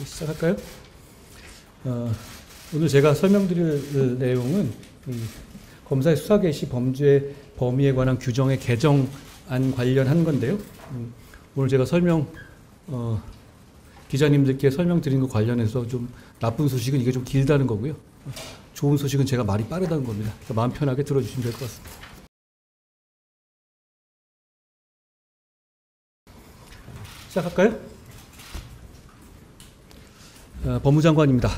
시작할까요? 오늘 제가 설명드릴 내용은 검사의 수사 개시 범죄 범위에 관한 규정의 개정안 관련한 건데요. 오늘 제가 기자님들께 설명드린 것 관련해서 좀 나쁜 소식은 이게 좀 길다는 거고요. 좋은 소식은 제가 말이 빠르다는 겁니다. 그러니까 마음 편하게 들어주시면 될 것 같습니다. 시작할까요? 법무장관입니다.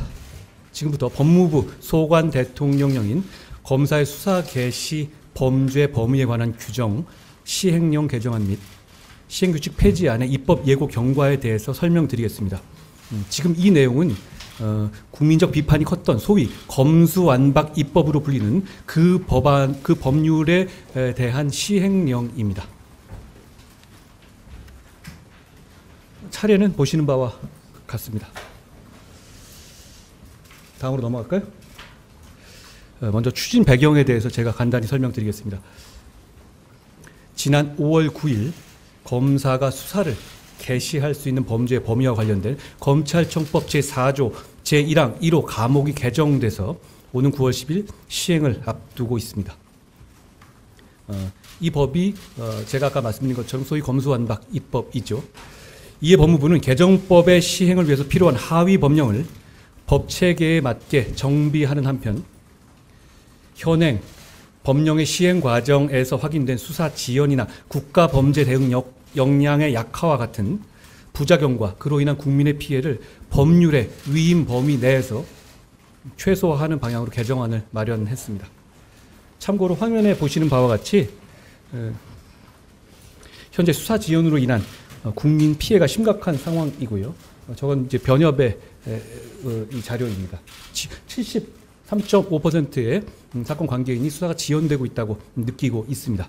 지금부터 법무부 소관 대통령령인 검사의 수사 개시 범죄 범위에 관한 규정 시행령 개정안 및 시행규칙 폐지안의 입법 예고 경과에 대해서 설명드리겠습니다. 지금 이 내용은 국민적 비판이 컸던 소위 검수완박 입법으로 불리는 그 법률에 대한 시행령입니다. 차례는 보시는 바와 같습니다. 다음으로 넘어갈까요? 먼저 추진 배경에 대해서 제가 간단히 설명드리겠습니다. 지난 5월 9일 검사가 수사를 개시할 수 있는 범죄의 범위와 관련된 검찰청법 제4조 제1항 1호 가목이 개정돼서 오는 9월 10일 시행을 앞두고 있습니다. 이 법이 제가 아까 말씀드린 것처럼 소위 검수완박 입법이죠. 이에 법무부는 개정법의 시행을 위해서 필요한 하위 법령을 법 체계에 맞게 정비하는 한편 현행 법령의 시행 과정에서 확인된 수사 지연이나 국가 범죄 대응 역량의 약화와 같은 부작용과 그로 인한 국민의 피해를 법률의 위임 범위 내에서 최소화하는 방향으로 개정안을 마련했습니다. 참고로 화면에 보시는 바와 같이 현재 수사 지연으로 인한 국민 피해가 심각한 상황이고요. 저건 이제 변협의 이 자료입니다. 73.5%의 사건 관계인이 수사가 지연되고 있다고 느끼고 있습니다.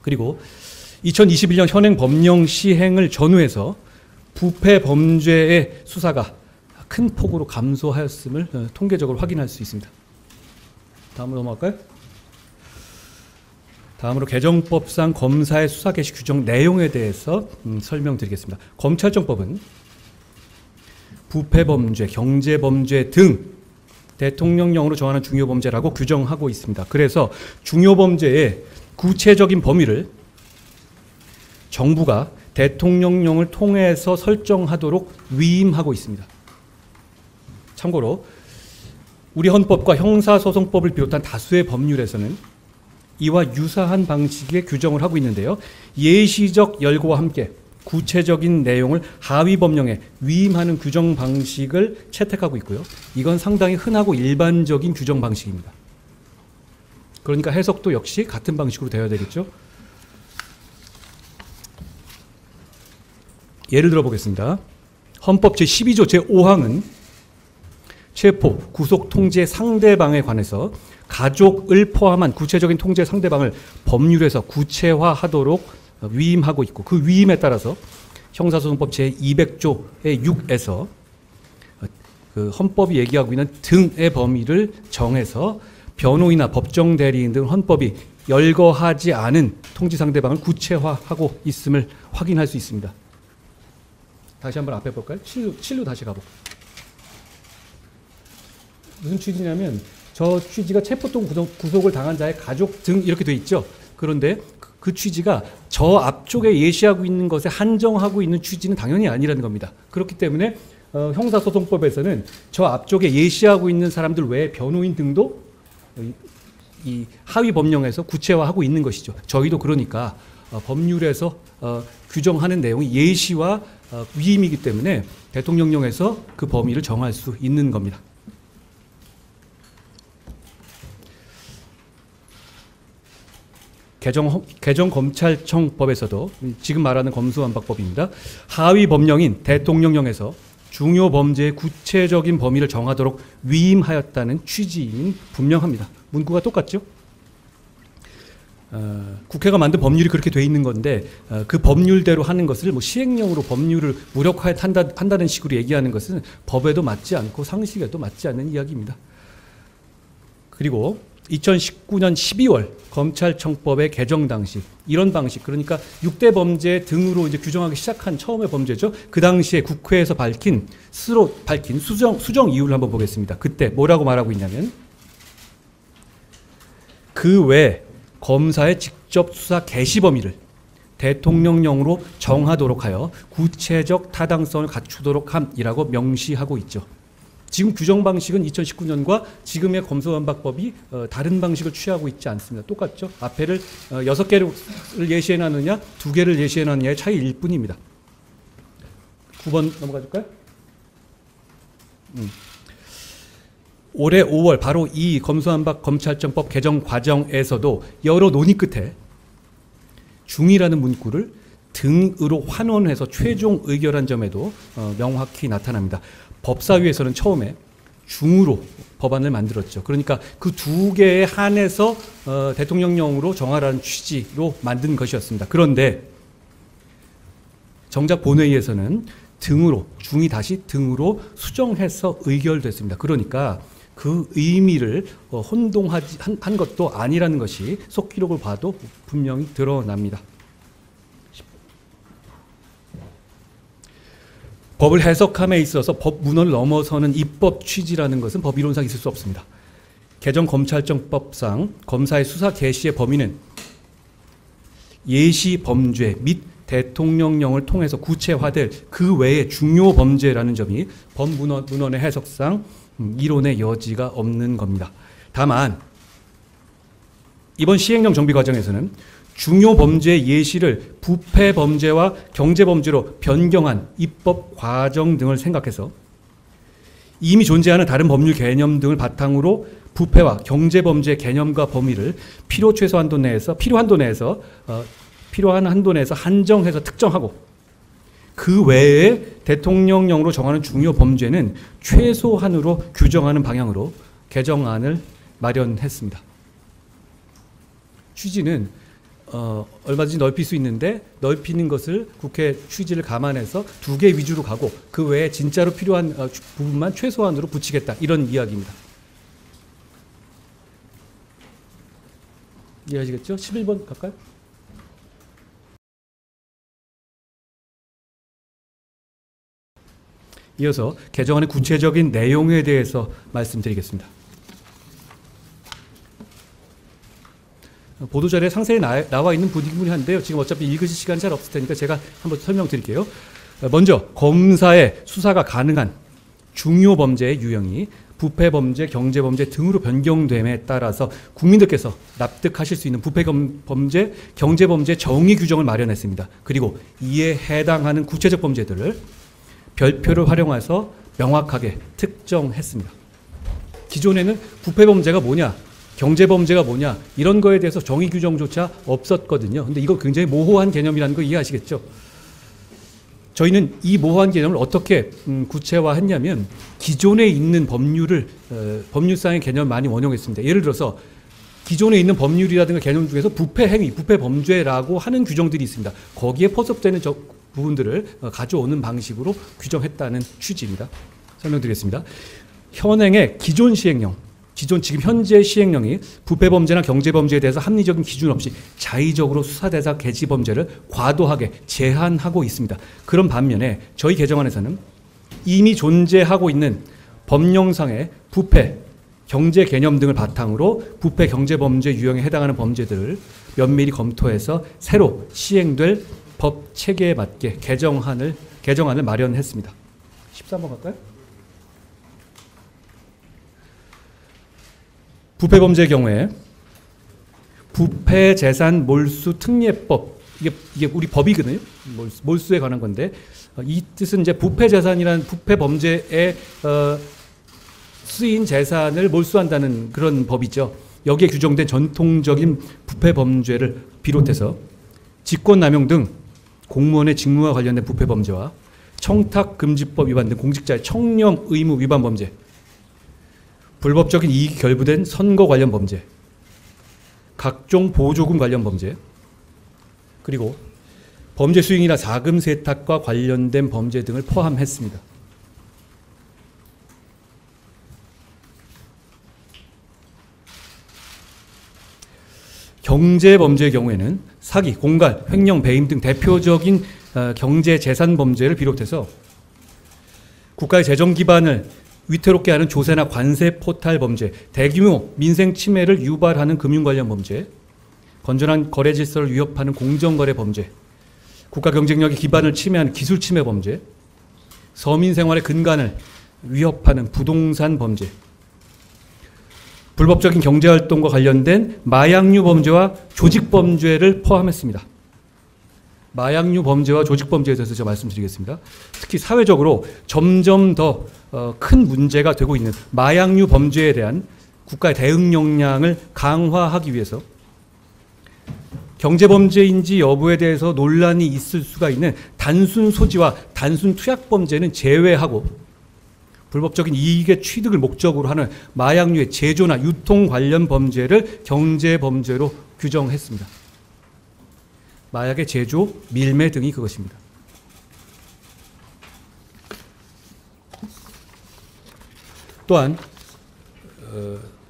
그리고 2021년 현행 법령 시행을 전후해서 부패 범죄의 수사가 큰 폭으로 감소하였음을 통계적으로 확인할 수 있습니다. 다음으로 넘어갈까요? 다음으로 개정법상 검사의 수사 개시 규정 내용에 대해서 설명드리겠습니다. 검찰청법은 부패범죄, 경제범죄 등 대통령령으로 정하는 중요범죄라고 규정하고 있습니다. 그래서 중요범죄의 구체적인 범위를 정부가 대통령령을 통해서 설정하도록 위임하고 있습니다. 참고로 우리 헌법과 형사소송법을 비롯한 다수의 법률에서는 이와 유사한 방식의 규정을 하고 있는데요. 예시적 열거와 함께 구체적인 내용을 하위 법령에 위임하는 규정 방식을 채택하고 있고요. 이건 상당히 흔하고 일반적인 규정 방식입니다. 그러니까 해석도 역시 같은 방식으로 되어야 되겠죠. 예를 들어 보겠습니다. 헌법 제12조 제5항은 체포, 구속 통제 상대방에 관해서 가족을 포함한 구체적인 통제 상대방을 법률에서 구체화하도록 위임하고 있고 그 위임에 따라서 형사소송법 제200조의 6에서 그 헌법이 얘기하고 있는 등의 범위를 정해서 변호인이나 법정 대리인 등 헌법이 열거하지 않은 통지 상대방을 구체화하고 있음을 확인할 수 있습니다. 다시 한번 앞에 볼까요? 7로 다시 가볼까요? 무슨 취지냐면 저 취지가 체포 또는 구속을 당한 자의 가족 등 이렇게 돼 있죠. 그런데 그 취지가 저 앞쪽에 예시하고 있는 것에 한정하고 있는 취지는 당연히 아니라는 겁니다. 그렇기 때문에 형사소송법에서는 저 앞쪽에 예시하고 있는 사람들 외에 변호인 등도 이 하위 법령에서 구체화하고 있는 것이죠. 저희도 그러니까 법률에서 규정하는 내용이 예시와 위임이기 때문에 대통령령에서 그 범위를 정할 수 있는 겁니다. 개정 검찰청법에서도 지금 말하는 검수완박법입니다. 하위 법령인 대통령령에서 중요 범죄의 구체적인 범위를 정하도록 위임하였다는 취지인 분명합니다. 문구가 똑같죠? 국회가 만든 법률이 그렇게 돼 있는 건데 그 법률대로 하는 것을 뭐 시행령으로 법률을 무력화한다는 식으로 얘기하는 것은 법에도 맞지 않고 상식에도 맞지 않는 이야기입니다. 그리고 2019년 12월 검찰청법의 개정 당시 이런 방식, 그러니까 6대 범죄 등으로 이제 규정하기 시작한 처음의 범죄죠. 그 당시에 국회에서 스스로 밝힌 수정 이유를 한번 보겠습니다. 그때 뭐라고 말하고 있냐면, 그 외 검사의 직접 수사 개시 범위를 대통령령으로 정하도록 하여 구체적 타당성을 갖추도록 함이라고 명시하고 있죠. 지금 규정 방식은 2019년과 지금의 검수완박법이 다른 방식을 취하고 있지 않습니다. 똑같죠. 앞에를 6개를 예시해놨느냐 2개를 예시해놨느냐의 차이일 뿐입니다. 9번 넘어가 줄까요? 올해 5월 바로 이 검수완박 검찰청법 개정 과정에서도 여러 논의 끝에 중이라는 문구를 등으로 환원해서 최종 의결한 점에도 명확히 나타납니다. 법사위에서는 처음에 중으로 법안을 만들었죠. 그러니까 그 2개에 한해서 대통령령으로 정하라는 취지로 만든 것이었습니다. 그런데 정작 본회의에서는 중이 다시 등으로 수정해서 의결됐습니다. 그러니까 그 의미를 혼동한 것도 아니라는 것이 속기록을 봐도 분명히 드러납니다. 법을 해석함에 있어서 법 문헌을 넘어서는 입법 취지라는 것은 법 이론상 있을 수 없습니다. 개정 검찰청법상 검사의 수사 개시의 범위는 예시 범죄 및 대통령령을 통해서 구체화될 그 외의 중요 범죄라는 점이 법 문헌의 해석상 이론의 여지가 없는 겁니다. 다만 이번 시행령 정비 과정에서는 중요 범죄의 예시를 부패 범죄와 경제 범죄로 변경한 입법 과정 등을 생각해서 이미 존재하는 다른 법률 개념 등을 바탕으로 부패와 경제 범죄 개념과 범위를 필요한 한도 내에서 한정해서 특정하고 그 외에 대통령령으로 정하는 중요 범죄는 최소한으로 규정하는 방향으로 개정안을 마련했습니다. 취지는 얼마든지 넓힐 수 있는데 넓히는 것을 국회 취지를 감안해서 2개 위주로 가고 그 외에 진짜로 필요한 부분만 최소한으로 붙이겠다, 이런 이야기입니다. 이해하시겠죠? 11번 갈까요? 이어서 개정안의 구체적인 내용에 대해서 말씀드리겠습니다. 보도자료에 상세히 나와 있는 부분이 한데요. 지금 어차피 읽으실 시간이 잘 없을 테니까 제가 한번 설명드릴게요. 먼저 검사의 수사가 가능한 중요 범죄의 유형이 부패 범죄, 경제 범죄 등으로 변경됨에 따라서 국민들께서 납득하실 수 있는 부패 범죄, 경제 범죄 정의 규정을 마련했습니다. 그리고 이에 해당하는 구체적 범죄들을 별표를 활용해서 명확하게 특정했습니다. 기존에는 부패 범죄가 뭐냐, 경제 범죄가 뭐냐, 이런 거에 대해서 정의 규정조차 없었거든요. 근데 이거 굉장히 모호한 개념이라는 거 이해하시겠죠? 저희는 이 모호한 개념을 어떻게 구체화했냐면 기존에 있는 법률을 법률상의 개념을 많이 원용했습니다. 예를 들어서 기존에 있는 법률이라든가 개념 중에서 부패 행위, 부패 범죄라고 하는 규정들이 있습니다. 거기에 포섭되는 부분들을 가져오는 방식으로 규정했다는 취지입니다. 설명드리겠습니다. 현행의 기존 시행령, 지금 현재 시행령이 부패 범죄나 경제 범죄에 대해서 합리적인 기준 없이 자의적으로 수사 대상 개시 범죄를 과도하게 제한하고 있습니다. 그런 반면에 저희 개정안에서는 이미 존재하고 있는 법령상의 부패, 경제 개념 등을 바탕으로 부패, 경제 범죄 유형에 해당하는 범죄들을 면밀히 검토해서 새로 시행될 법 체계에 맞게 개정안을 마련했습니다. 13번 갈까요? 부패 범죄의 경우에 부패 재산 몰수 특례법, 이게 우리 법이거든요. 몰수에 관한 건데 이 뜻은 이제 부패 재산이라는 부패 범죄에 쓰인 재산을 몰수한다는 그런 법이죠. 여기에 규정된 전통적인 부패 범죄를 비롯해서 직권남용 등 공무원의 직무와 관련된 부패 범죄와 청탁금지법 위반 등 공직자의 청렴 의무 위반 범죄, 불법적인 이익이 결부된 선거 관련 범죄, 각종 보조금 관련 범죄, 그리고 범죄 수익이나 자금 세탁과 관련된 범죄 등을 포함했습니다. 경제 범죄의 경우에는 사기, 공갈, 횡령, 배임 등 대표적인 경제 재산 범죄를 비롯해서 국가의 재정 기반을 위태롭게 하는 조세나 관세 포탈 범죄, 대규모 민생 침해를 유발하는 금융 관련 범죄, 건전한 거래 질서를 위협하는 공정거래 범죄, 국가 경쟁력의 기반을 침해하는 기술 침해 범죄, 서민 생활의 근간을 위협하는 부동산 범죄, 불법적인 경제활동과 관련된 마약류 범죄와 조직범죄를 포함했습니다. 마약류 범죄와 조직범죄에 대해서 제가 말씀드리겠습니다. 특히 사회적으로 점점 더 큰 문제가 되고 있는 마약류 범죄에 대한 국가의 대응 역량을 강화하기 위해서 경제범죄인지 여부에 대해서 논란이 있을 수가 있는 단순 소지와 단순 투약 범죄는 제외하고 불법적인 이익의 취득을 목적으로 하는 마약류의 제조나 유통 관련 범죄를 경제범죄로 규정했습니다. 마약의 제조, 밀매 등이 그것입니다. 또한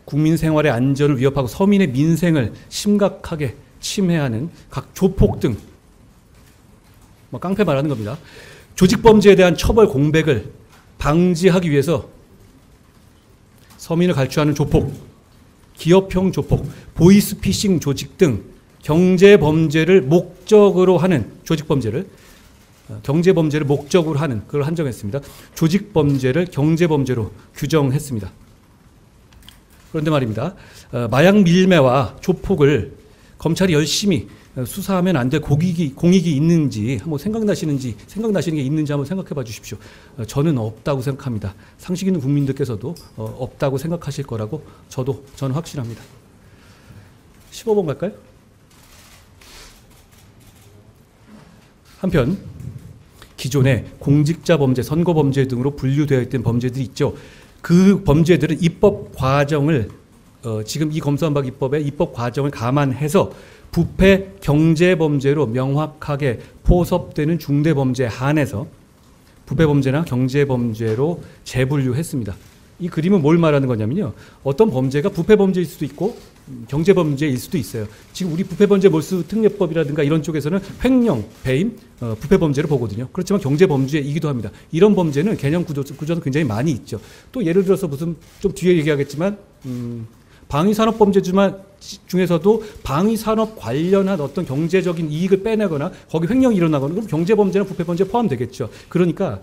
국민 생활의 안전을 위협하고 서민의 민생을 심각하게 침해하는 각 조폭 등 깡패 말하는 겁니다. 조직범죄에 대한 처벌 공백을 방지하기 위해서 서민을 갈취하는 조폭, 기업형 조폭, 보이스피싱 조직 등 경제범죄를 목적으로 하는 조직범죄를 경제범죄를 목적으로 하는 그걸 한정했습니다. 조직범죄를 경제범죄로 규정했습니다. 그런데 말입니다. 마약 밀매와 조폭을 검찰이 열심히 수사하면 안 될 공익이 있는지 한번 생각나시는 게 있는지 한번 생각해 봐 주십시오. 저는 없다고 생각합니다. 상식 있는 국민들께서도 없다고 생각하실 거라고 저는 확신합니다. 15번 갈까요? 한편 기존에 공직자 범죄, 선거 범죄 등으로 분류되어 있던 범죄들이 있죠. 그 범죄들은 입법 과정을 지금 이 검수완박 입법의 입법 과정을 감안해서 부패 경제 범죄로 명확하게 포섭되는 중대 범죄에 한해서 부패 범죄나 경제 범죄로 재분류했습니다. 이 그림은 뭘 말하는 거냐면요. 어떤 범죄가 부패 범죄일 수도 있고 경제 범죄일 수도 있어요. 지금 우리 부패 범죄 몰수 특례법이라든가 이런 쪽에서는 횡령, 배임, 부패 범죄를 보거든요. 그렇지만 경제 범죄이기도 합니다. 이런 범죄는 개념 구조는 굉장히 많이 있죠. 또 예를 들어서 무슨 좀 뒤에 얘기하겠지만 방위산업 범죄 중에서도 방위산업 관련한 어떤 경제적인 이익을 빼내거나 거기 횡령이 일어나거나 그럼 경제 범죄나 부패 범죄에 포함되겠죠. 그러니까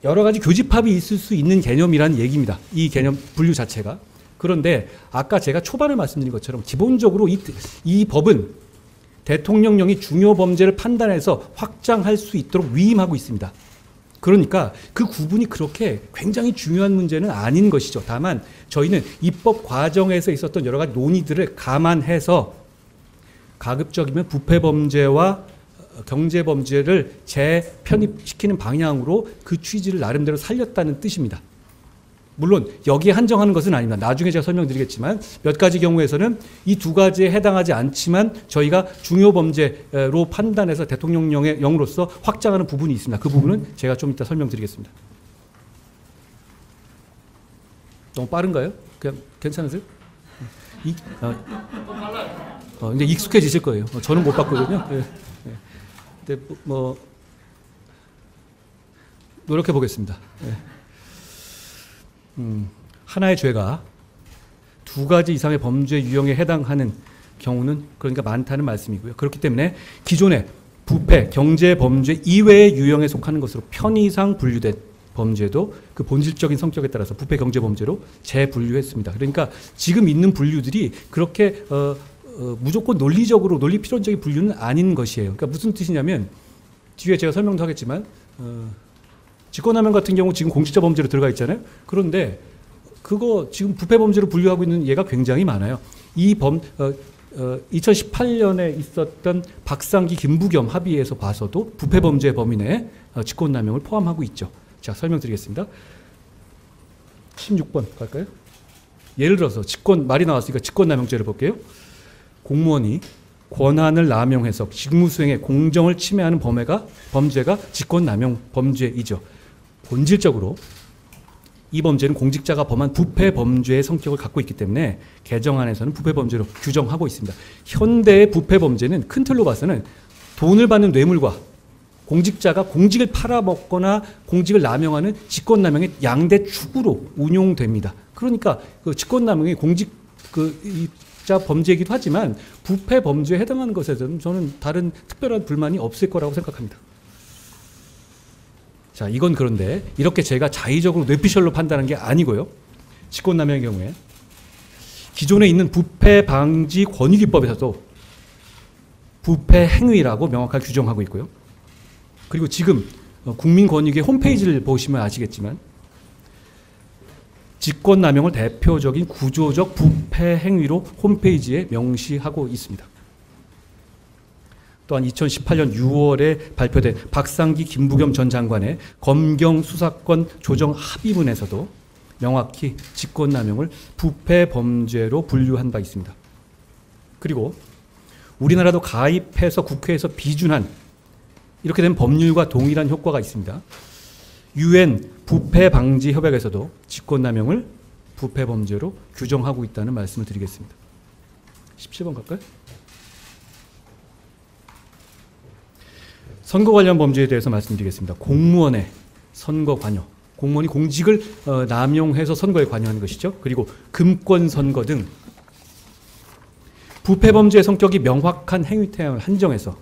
여러 가지 교집합이 있을 수 있는 개념이라는 얘기입니다. 이 개념 분류 자체가. 그런데 아까 제가 초반에 말씀드린 것처럼 기본적으로 이 법은 대통령령이 중요 범죄를 판단해서 확장할 수 있도록 위임하고 있습니다. 그러니까 그 구분이 그렇게 굉장히 중요한 문제는 아닌 것이죠. 다만 저희는 입법 과정에서 있었던 여러 가지 논의들을 감안해서 가급적이면 부패 범죄와 경제 범죄를 재편입시키는 방향으로 그 취지를 나름대로 살렸다는 뜻입니다. 물론 여기에 한정하는 것은 아닙니다. 나중에 제가 설명드리겠지만 몇 가지 경우에서는 이 두 가지에 해당하지 않지만 저희가 중요 범죄로 판단해서 대통령령의 영으로서 확장하는 부분이 있습니다. 그 부분은 제가 좀 이따 설명드리겠습니다. 너무 빠른가요? 그냥 괜찮으세요? 이제 익숙해지실 거예요. 저는 못 봤거든요. 네. 근데 뭐 노력해 보겠습니다. 네. 하나의 죄가 두 가지 이상의 범죄 유형에 해당하는 경우는 그러니까 많다는 말씀이고요. 그렇기 때문에 기존의 부패, 경제 범죄 이외의 유형에 속하는 것으로 편의상 분류된 범죄도 그 본질적인 성격에 따라서 부패, 경제 범죄로 재분류했습니다. 그러니까 지금 있는 분류들이 그렇게 무조건 논리적으로 논리 필연적인 분류는 아닌 것이에요. 그러니까 무슨 뜻이냐면 뒤에 제가 설명도 하겠지만 직권남용 같은 경우 지금 공직자 범죄로 들어가 있잖아요. 그런데 그거 지금 부패 범죄로 분류하고 있는 예가 굉장히 많아요. 2018년에 있었던 박상기 김부겸 합의에서 봐서도 부패 범죄 범위 내에 직권남용을 포함하고 있죠. 자, 설명드리겠습니다. 16번 갈까요? 예를 들어서 말이 나왔으니까 직권남용죄를 볼게요. 공무원이 권한을 남용해서 직무수행의 공정을 침해하는 범죄가 직권남용 범죄이죠. 본질적으로 이 범죄는 공직자가 범한 부패 범죄의 성격을 갖고 있기 때문에 개정안에서는 부패 범죄로 규정하고 있습니다. 현대의 부패 범죄는 큰 틀로 봐서는 돈을 받는 뇌물과 공직자가 공직을 팔아먹거나 공직을 남용하는 직권남용의 양대 축으로 운용됩니다. 그러니까 그 직권남용이 공직자 범죄이기도 하지만 부패 범죄에 해당하는 것에서는 저는 다른 특별한 불만이 없을 거라고 생각합니다. 자, 이건 그런데 이렇게 제가 자의적으로 뇌피셜로 판단한 게 아니고요. 직권남용의 경우에 기존에 있는 부패방지권익위법에서도 부패 행위라고 명확하게 규정하고 있고요. 그리고 지금 국민권익위 홈페이지를 보시면 아시겠지만 직권남용을 대표적인 구조적 부패 행위로 홈페이지에 명시하고 있습니다. 또한 2018년 6월에 발표된 박상기 김부겸 전 장관의 검경 수사권 조정 합의문에서도 명확히 직권남용을 부패 범죄로 분류한 바 있습니다. 그리고 우리나라도 가입해서 국회에서 비준한 이렇게 된 법률과 동일한 효과가 있습니다. UN 부패 방지 협약에서도 직권남용을 부패 범죄로 규정하고 있다는 말씀을 드리겠습니다. 17번 갈까요? 선거 관련 범죄에 대해서 말씀드리겠습니다. 공무원의 선거 관여. 공무원이 공직을 남용해서 선거에 관여하는 것이죠. 그리고 금권 선거 등 부패 범죄의 성격이 명확한 행위 태양을 한정해서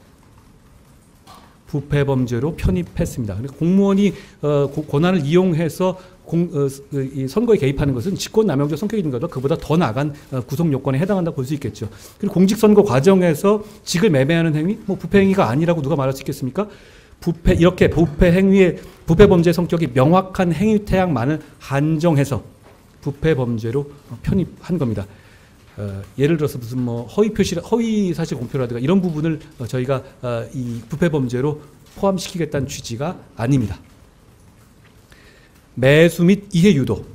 부패 범죄로 편입했습니다. 공무원이 권한을 이용해서 선거에 개입하는 것은 직권남용적 성격이 있는 것보다 그보다 더 나간 구성 요건에 해당한다고 볼 수 있겠죠. 그리고 공직선거 과정에서 직을 매매하는 행위, 부패 행위가 아니라고 누가 말할 수 있겠습니까? 이렇게 부패 범죄의 성격이 명확한 행위 태양만을 한정해서 부패 범죄로 편입한 겁니다. 예를 들어서 무슨 허위 사실 공표라든가 이런 부분을 저희가 이 부패 범죄로 포함시키겠다는 취지가 아닙니다. 매수 및 이해 유도,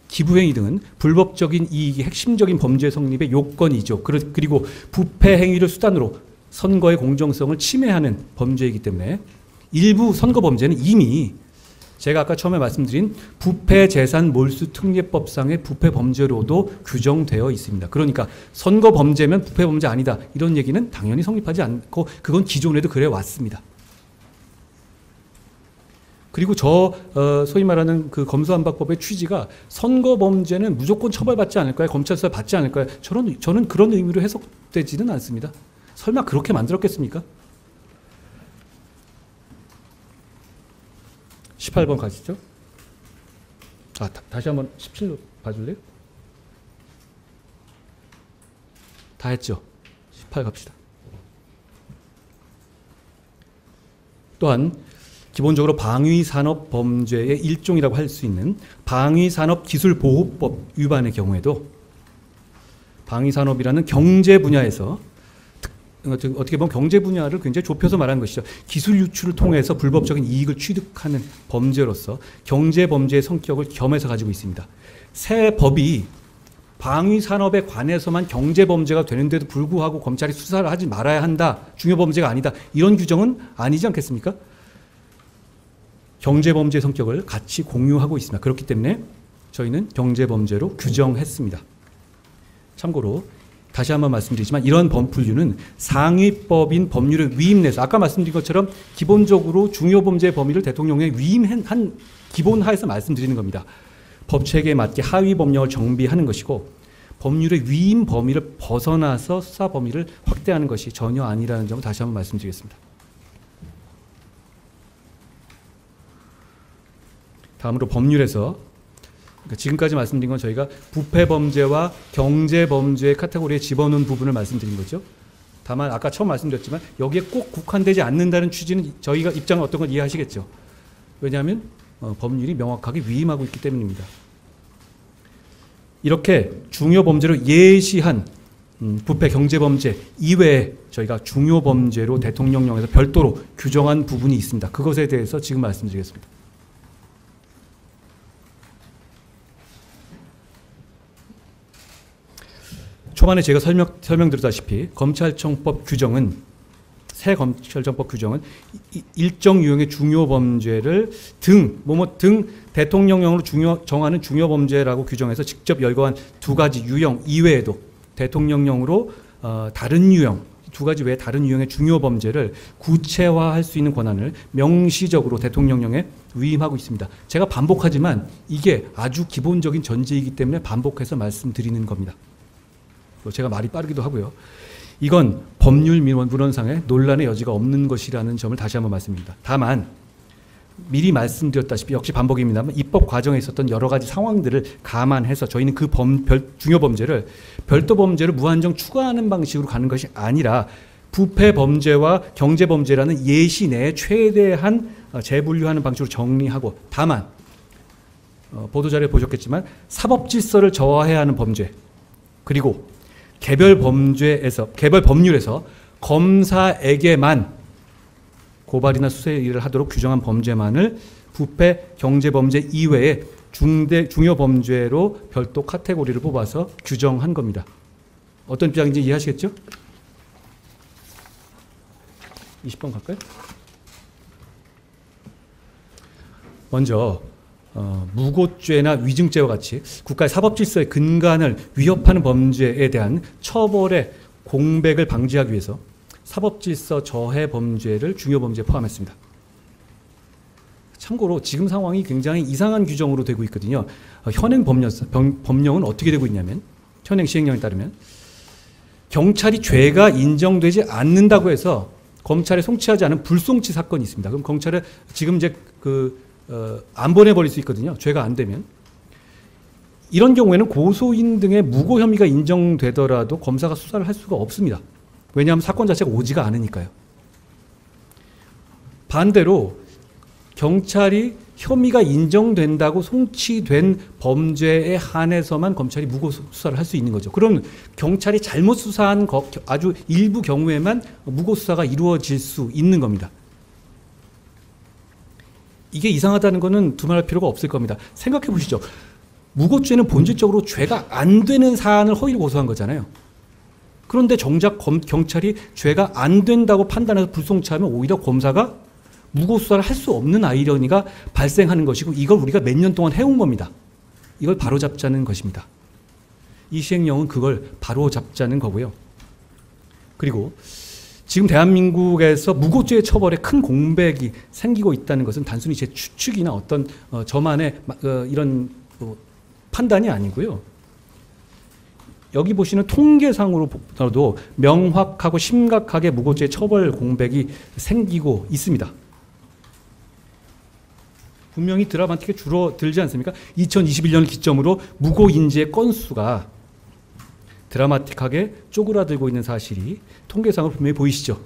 기부행위 등은 불법적인 이익이 핵심적인 범죄 성립의 요건이죠. 그리고 부패 행위를 수단으로 선거의 공정성을 침해하는 범죄이기 때문에 일부 선거 범죄는 이미 제가 아까 처음에 말씀드린 부패재산몰수특례법상의 부패 범죄로도 규정되어 있습니다. 그러니까 선거 범죄면 부패 범죄 아니다 이런 얘기는 당연히 성립하지 않고 그건 기존에도 그래 왔습니다. 그리고 소위 말하는 그 검수완박법의 취지가 선거 범죄는 무조건 처벌받지 않을까요? 검찰 수사 받지 않을까요? 저는 그런 의미로 해석되지는 않습니다. 설마 그렇게 만들었겠습니까? 18번 가시죠. 다시 한번 17로 봐줄래요? 다 했죠. 18 갑시다. 또한 기본적으로 방위산업범죄의 일종이라고 할 수 있는 방위산업기술보호법 위반의 경우에도 방위산업이라는 경제 분야에서 어떻게 보면 경제 분야를 굉장히 좁혀서 말하는 것이죠. 기술 유출을 통해서 불법적인 이익을 취득하는 범죄로서 경제 범죄의 성격을 겸해서 가지고 있습니다. 새 법이 방위산업에 관해서만 경제 범죄가 되는데도 불구하고 검찰이 수사를 하지 말아야 한다. 중요 범죄가 아니다. 이런 규정은 아니지 않겠습니까? 경제 범죄의 성격을 같이 공유하고 있습니다. 그렇기 때문에 저희는 경제 범죄로 규정했습니다. 참고로 다시 한번 말씀드리지만 이런 범분류는 상위법인 법률의 위임 내에서 아까 말씀드린 것처럼 기본적으로 중요 범죄의 범위를 대통령에 위임한 기본 하에서 말씀드리는 겁니다. 법 체계에 맞게 하위 법령을 정비하는 것이고 법률의 위임 범위를 벗어나서 수사 범위를 확대하는 것이 전혀 아니라는 점을 다시 한번 말씀드리겠습니다. 다음으로 법률에서 지금까지 말씀드린 건 저희가 부패범죄와 경제범죄의 카테고리에 집어넣은 부분을 말씀드린 거죠. 다만 아까 처음 말씀드렸지만 여기에 꼭 국한되지 않는다는 취지는 저희가 입장은 어떤 건 이해하시겠죠. 왜냐하면 법률이 명확하게 위임하고 있기 때문입니다. 이렇게 중요 범죄로 예시한 부패 경제범죄 이외에 저희가 중요 범죄로 대통령령에서 별도로 규정한 부분이 있습니다. 그것에 대해서 지금 말씀드리겠습니다. 초반에 제가 설명드렸다시피 검찰청법 규정은 새 검찰청법 규정은 일정 유형의 중요 범죄를 등 대통령령으로 정하는 중요 범죄라고 규정해서 직접 열거한 두 가지 유형 이외에도 대통령령으로 다른 유형 두 가지 외에 다른 유형의 중요 범죄를 구체화할 수 있는 권한을 명시적으로 대통령령에 위임하고 있습니다. 제가 반복하지만 이게 아주 기본적인 전제이기 때문에 반복해서 말씀드리는 겁니다. 제가 말이 빠르기도 하고요. 이건 법률 문헌상에 논란의 여지가 없는 것이라는 점을 다시 한번 말씀드립니다. 다만 미리 말씀드렸다시피 역시 반복입니다만 입법 과정에 있었던 여러 가지 상황들을 감안해서 저희는 그 중요 범죄를 별도 범죄를 무한정 추가하는 방식으로 가는 것이 아니라 부패 범죄와 경제 범죄라는 예시 내에 최대한 재분류하는 방식으로 정리하고, 다만 보도자료에 보셨겠지만 사법 질서를 저하해야 하는 범죄, 그리고 개별 법률에서 검사에게만 고발이나 수사 일을 하도록 규정한 범죄만을 부패, 경제 범죄 이외에 중요 범죄로 별도 카테고리를 뽑아서 규정한 겁니다. 어떤 입장인지 이해하시겠죠? 20번 갈까요? 먼저 무고죄나 위증죄와 같이 국가의 사법 질서의 근간을 위협하는 범죄에 대한 처벌의 공백을 방지하기 위해서 사법질서 저해 범죄를 중요 범죄에 포함했습니다. 참고로 지금 상황이 굉장히 이상한 규정으로 되고 있거든요. 현행 법령은 어떻게 되고 있냐면, 현행 시행령에 따르면 경찰이 죄가 인정되지 않는다고 해서 검찰에 송치하지 않은 불송치 사건이 있습니다. 그럼 검찰에 지금 이제 안 보내버릴 수 있거든요. 죄가 안 되면. 이런 경우에는 고소인 등의 무고 혐의가 인정되더라도 검사가 수사를 할 수가 없습니다. 왜냐하면 사건 자체가 오지가 않으니까요. 반대로 경찰이 혐의가 인정된다고 송치된 범죄에 한해서만 검찰이 무고 수사를 할 수 있는 거죠. 그럼 경찰이 잘못 수사한 아주 일부 경우에만 무고 수사가 이루어질 수 있는 겁니다. 이게 이상하다는 것은 두말할 필요가 없을 겁니다. 생각해 보시죠. 무고죄는 본질적으로 죄가 안 되는 사안을 허위로 고소한 거잖아요. 그런데 정작 경찰이 죄가 안 된다고 판단해서 불송치하면 오히려 검사가 무고 수사를 할 수 없는 아이러니가 발생하는 것이고, 이걸 우리가 몇 년 동안 해온 겁니다. 이걸 바로잡자는 것입니다. 이 시행령은 그걸 바로잡자는 거고요. 그리고 지금 대한민국에서 무고죄의 처벌에 큰 공백이 생기고 있다는 것은 단순히 제 추측이나 어떤 저만의 이런 판단이 아니고요. 여기 보시는 통계상으로도 명확하고 심각하게 무고죄 처벌 공백이 생기고 있습니다. 분명히 드라마틱하게 줄어들지 않습니까? 2021년을 기점으로 무고 인지의 건수가 드라마틱하게 쪼그라들고 있는 사실이 통계상으로 분명히 보이시죠?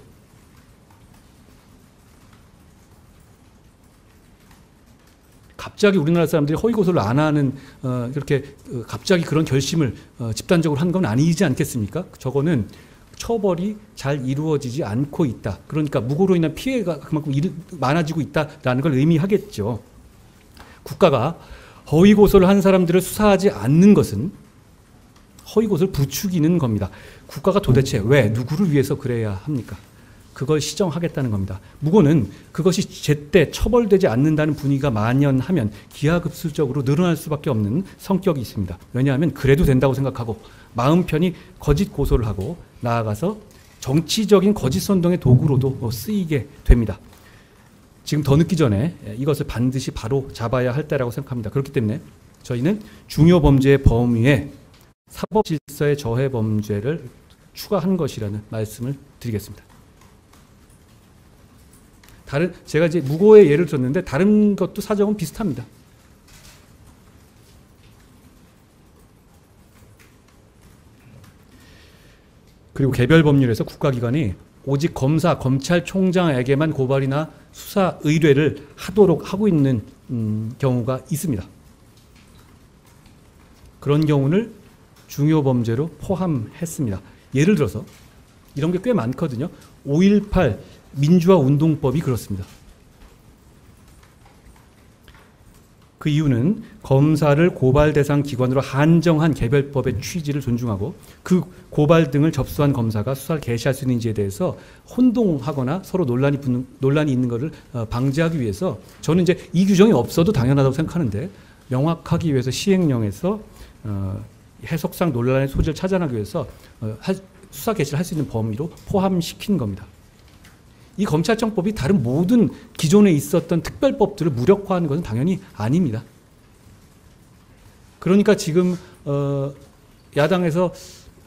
갑자기 우리나라 사람들이 허위 고소를 안 하는 그렇게 갑자기 그런 결심을 집단적으로 한 건 아니지 않겠습니까? 저거는 처벌이 잘 이루어지지 않고 있다. 그러니까 무고로 인한 피해가 그만큼 많아지고 있다라는 걸 의미하겠죠. 국가가 허위 고소를 한 사람들을 수사하지 않는 것은 허위 고소를 부추기는 겁니다. 국가가 도대체 왜 누구를 위해서 그래야 합니까? 그걸 시정하겠다는 겁니다. 무고는 그것이 제때 처벌되지 않는다는 분위기가 만연하면 기하급수적으로 늘어날 수밖에 없는 성격이 있습니다. 왜냐하면 그래도 된다고 생각하고 마음 편히 거짓 고소를 하고 나아가서 정치적인 거짓 선동의 도구로도 쓰이게 됩니다. 지금 더 늦기 전에 이것을 반드시 바로 잡아야 할 때라고 생각합니다. 그렇기 때문에 저희는 중요 범죄의 범위에 사법 질서의 저해 범죄를 추가한 것이라는 말씀을 드리겠습니다. 제가 이제 무고의 예를 들었는데 다른 것도 사정은 비슷합니다. 그리고 개별 법률에서 국가기관이 오직 검사, 검찰총장에게만 고발이나 수사 의뢰를 하도록 하고 있는 경우가 있습니다. 그런 경우를 중요 범죄로 포함했습니다. 예를 들어서 이런 게 꽤 많거든요. 5.18 민주화 운동법이 그렇습니다. 그 이유는 검사를 고발 대상 기관으로 한정한 개별법의 취지를 존중하고 그 고발 등을 접수한 검사가 수사를 개시할 수 있는지에 대해서 혼동하거나 서로 논란이 있는 것을 방지하기 위해서 저는 이제 이 규정이 없어도 당연하다고 생각하는데 명확하기 위해서 시행령에서 해석상 논란의 소지를 차단하기 위해서 수사 개시를 할 수 있는 범위로 포함시킨 겁니다. 이 검찰청법이 다른 모든 기존에 있었던 특별법들을 무력화하는 것은 당연히 아닙니다. 그러니까 지금 야당에서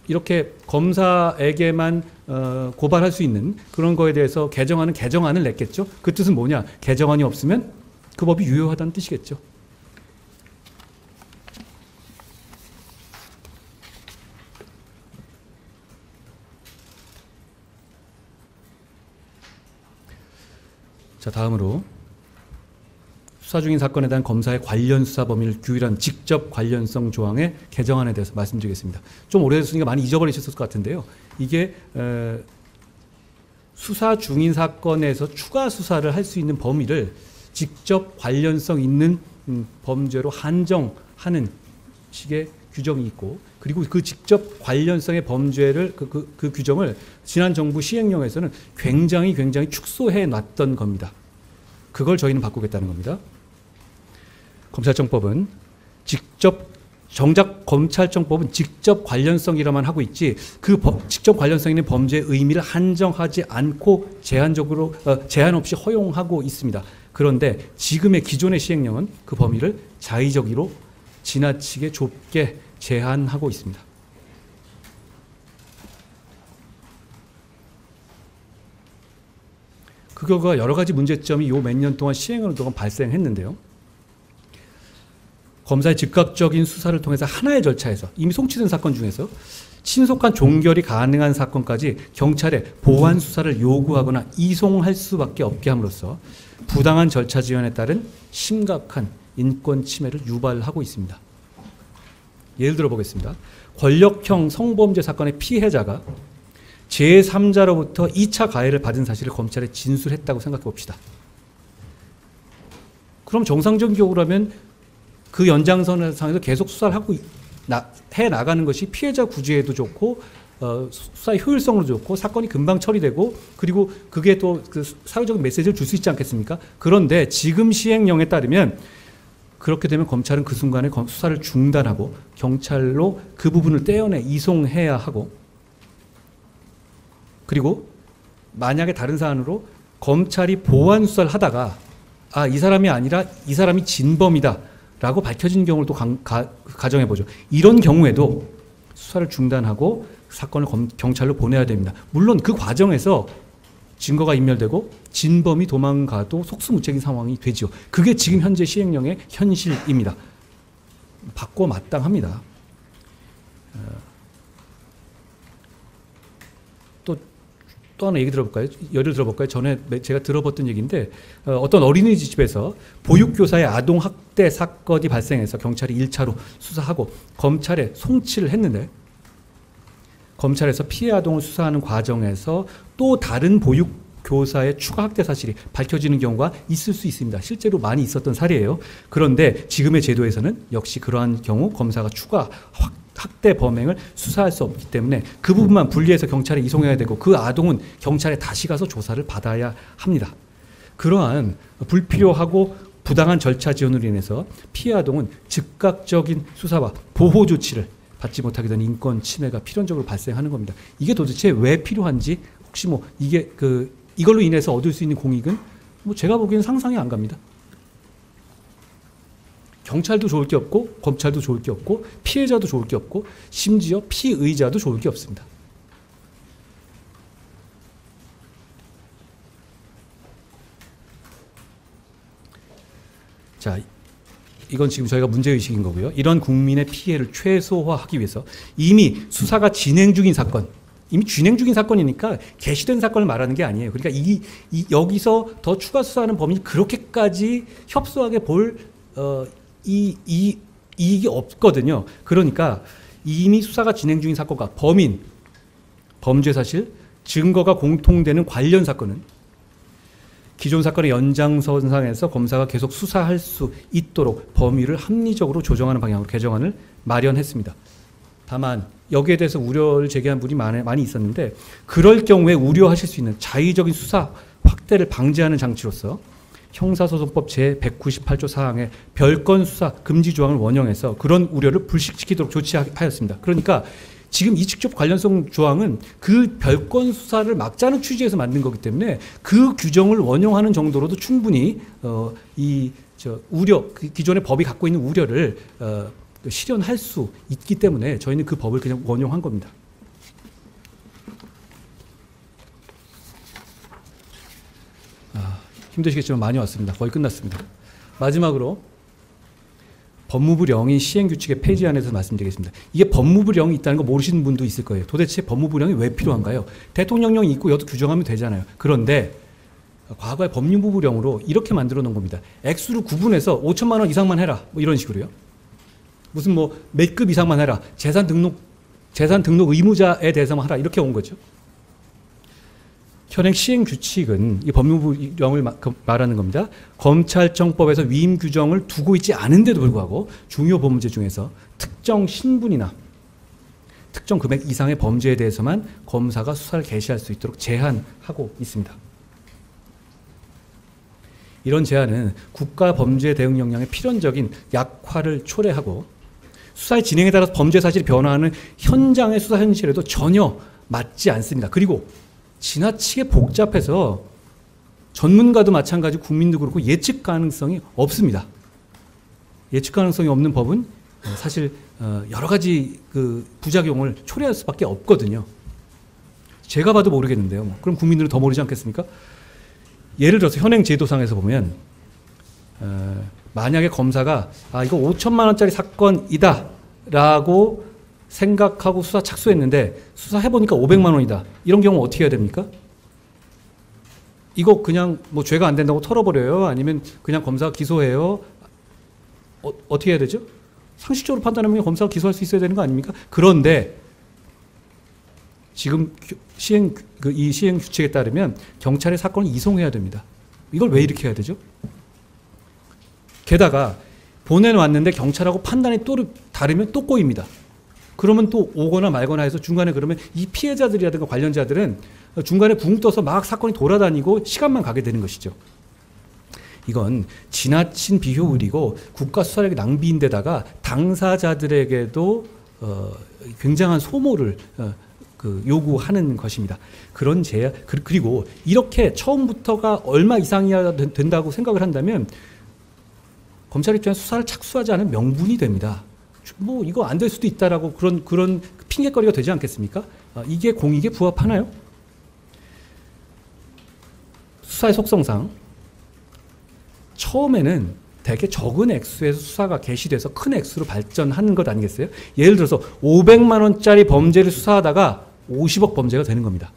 이렇게 검사에게만 고발할 수 있는 그런 거에 대해서 개정안을 냈겠죠. 그 뜻은 뭐냐? 개정안이 없으면 그 법이 유효하다는 뜻이겠죠. 자, 다음으로 수사 중인 사건에 대한 검사의 관련 수사 범위를 규율한 직접 관련성 조항의 개정안에 대해서 말씀드리겠습니다. 좀 오래됐으니까 많이 잊어버리셨을 것 같은데요. 이게 수사 중인 사건에서 추가 수사를 할 수 있는 범위를 직접 관련성 있는 범죄로 한정하는 식의 규정이 있고, 그리고 그 직접 관련성의 범죄를 그 규정을 지난 정부 시행령에서는 굉장히 축소해 놨던 겁니다. 그걸 저희는 바꾸겠다는 겁니다. 검찰청법은 정작 검찰청법은 직접 관련성이라만 하고 있지 그 직접 관련성 있는 범죄의 의미를 한정하지 않고 제한 없이 허용하고 있습니다. 그런데 지금의 기존의 시행령은 그 범위를 자의적으로 지나치게 좁게 제한하고 있습니다. 그 결과 여러 가지 문제점이 요 몇 년 동안 시행하는 동안 발생했는데요. 검사의 즉각적인 수사를 통해서 하나의 절차에서 이미 송치된 사건 중에서 신속한 종결이 가능한 사건까지 경찰에 보완 수사를 요구하거나 이송할 수밖에 없게 함으로써 부당한 절차 지연에 따른 심각한 인권 침해를 유발하고 있습니다. 예를 들어 보겠습니다. 권력형 성범죄 사건의 피해자가 제3자로부터 2차 가해를 받은 사실을 검찰에 진술했다고 생각해 봅시다. 그럼 정상적인 경우라면 그 연장선상에서 계속 수사를 해 나가는 것이 피해자 구제에도 좋고 수사의 효율성으로 좋고 사건이 금방 처리되고 그리고 그게 또 그 사회적인 메시지를 줄 수 있지 않겠습니까? 그런데 지금 시행령에 따르면 그렇게 되면 검찰은 그 순간에 수사를 중단하고 경찰로 그 부분을 떼어내 이송해야 하고, 그리고 만약에 다른 사안으로 검찰이 보완 수사를 하다가 이 사람이 아니라 이 사람이 진범이다 라고 밝혀진 경우를 또 가정해보죠. 이런 경우에도 수사를 중단하고 사건을 경찰로 보내야 됩니다. 물론 그 과정에서 증거가 인멸되고 진범이 도망가도 속수무책인 상황이 되죠. 그게 지금 현재 시행령의 현실입니다. 바꿔 마땅합니다. 또 하나 얘기 들어볼까요? 예를 들어볼까요? 전에 제가 들어봤던 얘기인데 어떤 어린이집에서 보육교사의 아동학대 사건이 발생해서 경찰이 1차로 수사하고 검찰에 송치를 했는데 검찰에서 피해 아동을 수사하는 과정에서 또 다른 보육교사의 추가 학대 사실이 밝혀지는 경우가 있을 수 있습니다. 실제로 많이 있었던 사례예요. 그런데 지금의 제도에서는 역시 그러한 경우 검사가 추가 학대 범행을 수사할 수 없기 때문에 그 부분만 분리해서 경찰에 이송해야 되고 그 아동은 경찰에 다시 가서 조사를 받아야 합니다. 그러한 불필요하고 부당한 절차 지연으로 인해서 피해 아동은 즉각적인 수사와 보호 조치를 받지 못하게 된 인권 침해가 필연적으로 발생하는 겁니다. 이게 도대체 왜 필요한지, 혹시 이걸로 인해서 얻을 수 있는 공익은 제가 보기에는 상상이 안 갑니다. 경찰도 좋을 게 없고 검찰도 좋을 게 없고 피해자도 좋을 게 없고 심지어 피의자도 좋을 게 없습니다. 자, 이건 지금 저희가 문제의식인 거고요. 이런 국민의 피해를 최소화하기 위해서 이미 수사가 진행 중인 사건, 이미 진행 중인 사건이니까 개시된 사건을 말하는 게 아니에요. 그러니까 여기서 더 추가 수사하는 범인이 그렇게까지 협소하게 볼 이익이 없거든요. 그러니까 이미 수사가 진행 중인 사건과 범인, 범죄 사실, 증거가 공통되는 관련 사건은 기존 사건의 연장선상에서 검사가 계속 수사할 수 있도록 범위를 합리적으로 조정하는 방향으로 개정안을 마련했습니다. 다만 여기에 대해서 우려를 제기한 분이 많이 있었는데, 그럴 경우에 우려하실 수 있는 자의적인 수사 확대를 방지하는 장치로서 형사소송법 제198조 사항의 별건 수사 금지 조항을 원용해서 그런 우려를 불식시키도록 조치하였습니다. 그러니까 지금 이 직접 관련성 조항은 그 별건 수사를 막자는 취지에서 만든 거기 때문에 그 규정을 원용하는 정도로도 충분히 우려, 그 기존의 법이 갖고 있는 우려를 실현할 수 있기 때문에 저희는 그 법을 그냥 원용한 겁니다. 힘드시겠지만 많이 왔습니다. 거의 끝났습니다. 마지막으로 법무부령이 시행규칙의 폐지안에 대해서 말씀드리겠습니다. 이게 법무부령이 있다는 거 모르시는 분도 있을 거예요. 도대체 법무부령이 왜 필요한가요? 대통령령이 있고 여도 규정하면 되잖아요. 그런데 과거에 법무부령으로 이렇게 만들어 놓은 겁니다. 액수를 구분해서 5천만 원 이상만 해라. 뭐 이런 식으로요. 무슨 뭐 몇 급 이상만 해라. 재산 등록 의무자에 대해서만 하라. 이렇게 온 거죠. 현행 시행 규칙은 이 법무부령을 말하는 겁니다. 검찰청법에서 위임 규정을 두고 있지 않은데도 불구하고 중요 범죄 중에서 특정 신분이나 특정 금액 이상의 범죄에 대해서만 검사가 수사를 개시할 수 있도록 제한하고 있습니다. 이런 제한은 국가범죄 대응 역량의 필연적인 약화를 초래하고 수사의 진행에 따라서 범죄 사실이 변화하는 현장의 수사 현실에도 전혀 맞지 않습니다. 그리고 지나치게 복잡해서 전문가도 마찬가지고 국민도 그렇고 예측 가능성이 없습니다. 예측 가능성이 없는 법은 사실 여러 가지 그 부작용을 초래할 수밖에 없거든요. 제가 봐도 모르겠는데요. 그럼 국민들은 더 모르지 않겠습니까? 예를 들어서 현행 제도상에서 보면 만약에 검사가 이거 5천만 원짜리 사건이다 라고 생각하고 수사 착수했는데 수사해보니까 500만 원이다. 이런 경우 어떻게 해야 됩니까? 이거 그냥 뭐 죄가 안 된다고 털어버려요? 아니면 그냥 검사가 기소해요? 어떻게 해야 되죠? 상식적으로 판단하면 검사가 기소할 수 있어야 되는 거 아닙니까? 그런데 지금 이 시행 규칙에 따르면 경찰에 사건을 이송해야 됩니다. 이걸 왜 이렇게 해야 되죠? 게다가 보내놨는데 경찰하고 판단이 또 다르면 또 꼬입니다. 그러면 또 오거나 말거나 해서 중간에 그러면 이 피해자들이라든가 관련자들은 중간에 붕 떠서 막 사건이 돌아다니고 시간만 가게 되는 것이죠. 이건 지나친 비효율이고 국가 수사력의 낭비인데다가 당사자들에게도 굉장한 소모를 요구하는 것입니다. 그런 제약, 그리고 이렇게 처음부터가 얼마 이상이어야 된다고 생각을 한다면 검찰 입장에서 수사를 착수하지 않은 명분이 됩니다. 뭐 이거 안 될 수도 있다라고 그런 핑계거리가 되지 않겠습니까? 이게 공익에 부합하나요? 수사의 속성상 처음에는 되게 적은 액수에서 수사가 개시돼서 큰 액수로 발전하는 것 아니겠어요? 예를 들어서 500만 원짜리 범죄를 수사하다가 50억 범죄가 되는 겁니다.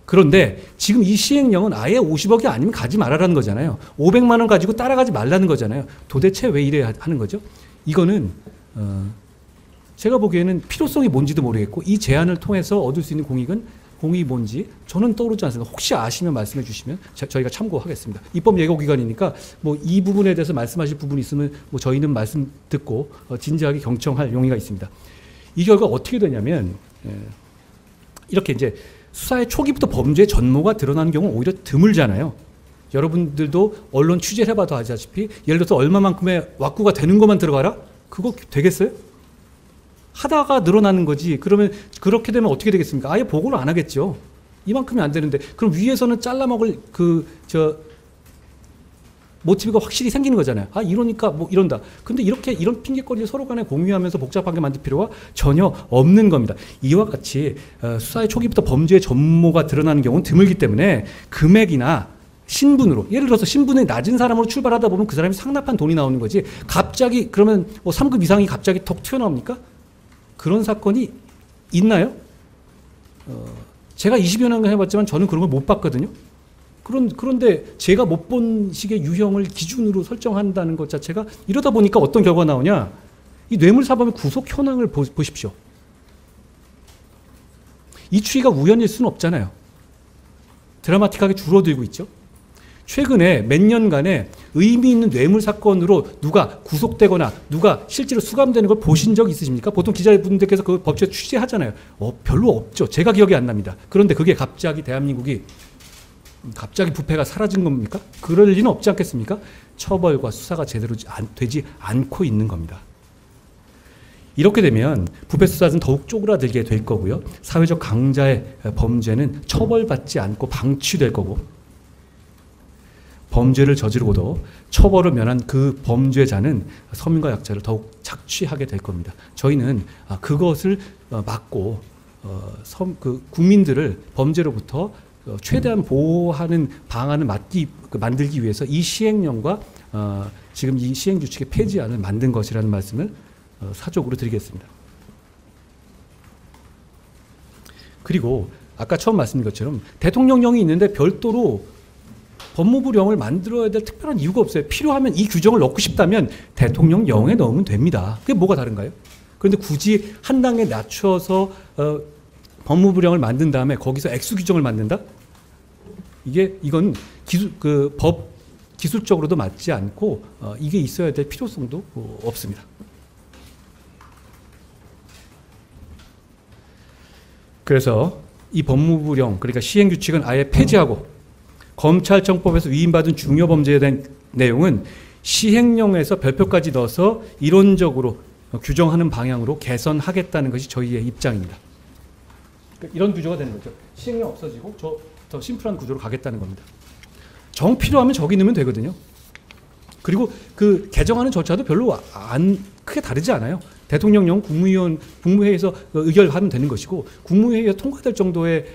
그런데 지금 이 시행령은 아예 50억이 아니면 가지 말아라는 거잖아요. 500만 원 가지고 따라가지 말라는 거잖아요. 도대체 왜 이래야 하는 거죠? 이거는 제가 보기에는 필요성이 뭔지도 모르겠고 이 제안을 통해서 얻을 수 있는 공익이 뭔지 저는 떠오르지 않습니다. 혹시 아시면 말씀해 주시면 저희가 참고하겠습니다. 입법 예고기관이니까 뭐 이 부분에 대해서 말씀하실 부분이 있으면 뭐 저희는 말씀 듣고 진지하게 경청할 용의가 있습니다. 이 결과 어떻게 되냐면 이렇게 이제 수사의 초기부터 범죄의 전모가 드러나는 경우는 오히려 드물잖아요. 여러분들도 언론 취재를 해봐도 아시다시피 예를 들어서 얼마만큼의 왁구가 되는 것만 들어가라? 그거 되겠어요? 하다가 늘어나는 거지. 그러면 그렇게 되면 어떻게 되겠습니까? 아예 보고를 안 하겠죠. 이만큼이 안 되는데 그럼 위에서는 잘라먹을 모티브가 확실히 생기는 거잖아요. 이러니까 뭐 이런다. 근데 이런 핑계거리를 서로 간에 공유하면서 복잡하게 만들 필요가 전혀 없는 겁니다. 이와 같이 수사의 초기부터 범죄의 전모가 드러나는 경우는 드물기 때문에 금액이나 신분으로, 예를 들어서 신분이 낮은 사람으로 출발하다 보면 그 사람이 상납한 돈이 나오는 거지 갑자기 그러면 3급 이상이 갑자기 턱 튀어나옵니까? 그런 사건이 있나요? 제가 20여 년간 해봤지만 저는 그런 걸 못 봤거든요. 그런데 제가 못 본 식의 유형을 기준으로 설정한다는 것 자체가 이러다 보니까 어떤 결과가 나오냐. 이 뇌물사범의 구속 현황을 보십시오. 이 추이가 우연일 수는 없잖아요. 드라마틱하게 줄어들고 있죠. 최근에 몇 년간에 의미 있는 뇌물 사건으로 누가 구속되거나 누가 실제로 수감되는 걸 보신 적 있으십니까? 보통 기자분들께서 그 법조에 취재하잖아요. 별로 없죠. 제가 기억이 안 납니다. 그런데 그게 갑자기 대한민국이 갑자기 부패가 사라진 겁니까? 그럴 리는 없지 않겠습니까? 처벌과 수사가 제대로 되지 않고 있는 겁니다. 이렇게 되면 부패 수사는 더욱 쪼그라들게 될 거고요. 사회적 강자의 범죄는 처벌받지 않고 방치될 거고, 범죄를 저지르고도 처벌을 면한 그 범죄자는 서민과 약자를 더욱 착취하게 될 겁니다. 저희는 그것을 막고 국민들을 범죄로부터 최대한 보호하는 방안을 만들기 위해서 이 시행령과 지금 이 시행규칙의 폐지안을 만든 것이라는 말씀을 사적으로 드리겠습니다. 그리고 아까 처음 말씀드린 것처럼 대통령령이 있는데 별도로 법무부령을 만들어야 될 특별한 이유가 없어요. 필요하면 이 규정을 넣고 싶다면 대통령령에 넣으면 됩니다. 그게 뭐가 다른가요? 그런데 굳이 한 단계 낮춰서 법무부령을 만든 다음에 거기서 액수 규정을 만든다? 이건 기술적으로도 맞지 않고 이게 있어야 될 필요성도 없습니다. 그래서 이 법무부령, 그러니까 시행규칙은 아예 폐지하고 검찰청법에서 위임받은 중요 범죄에 대한 내용은 시행령에서 별표까지 넣어서 이론적으로 규정하는 방향으로 개선하겠다는 것이 저희의 입장입니다. 그러니까 이런 구조가 되는 거죠. 시행령 없어지고 더 심플한 구조로 가겠다는 겁니다. 정 필요하면 저기 넣으면 되거든요. 그리고 그 개정하는 절차도 별로 크게 다르지 않아요. 대통령령 국무회의에서 의결하면 되는 것이고, 국무회의에 통과될 정도의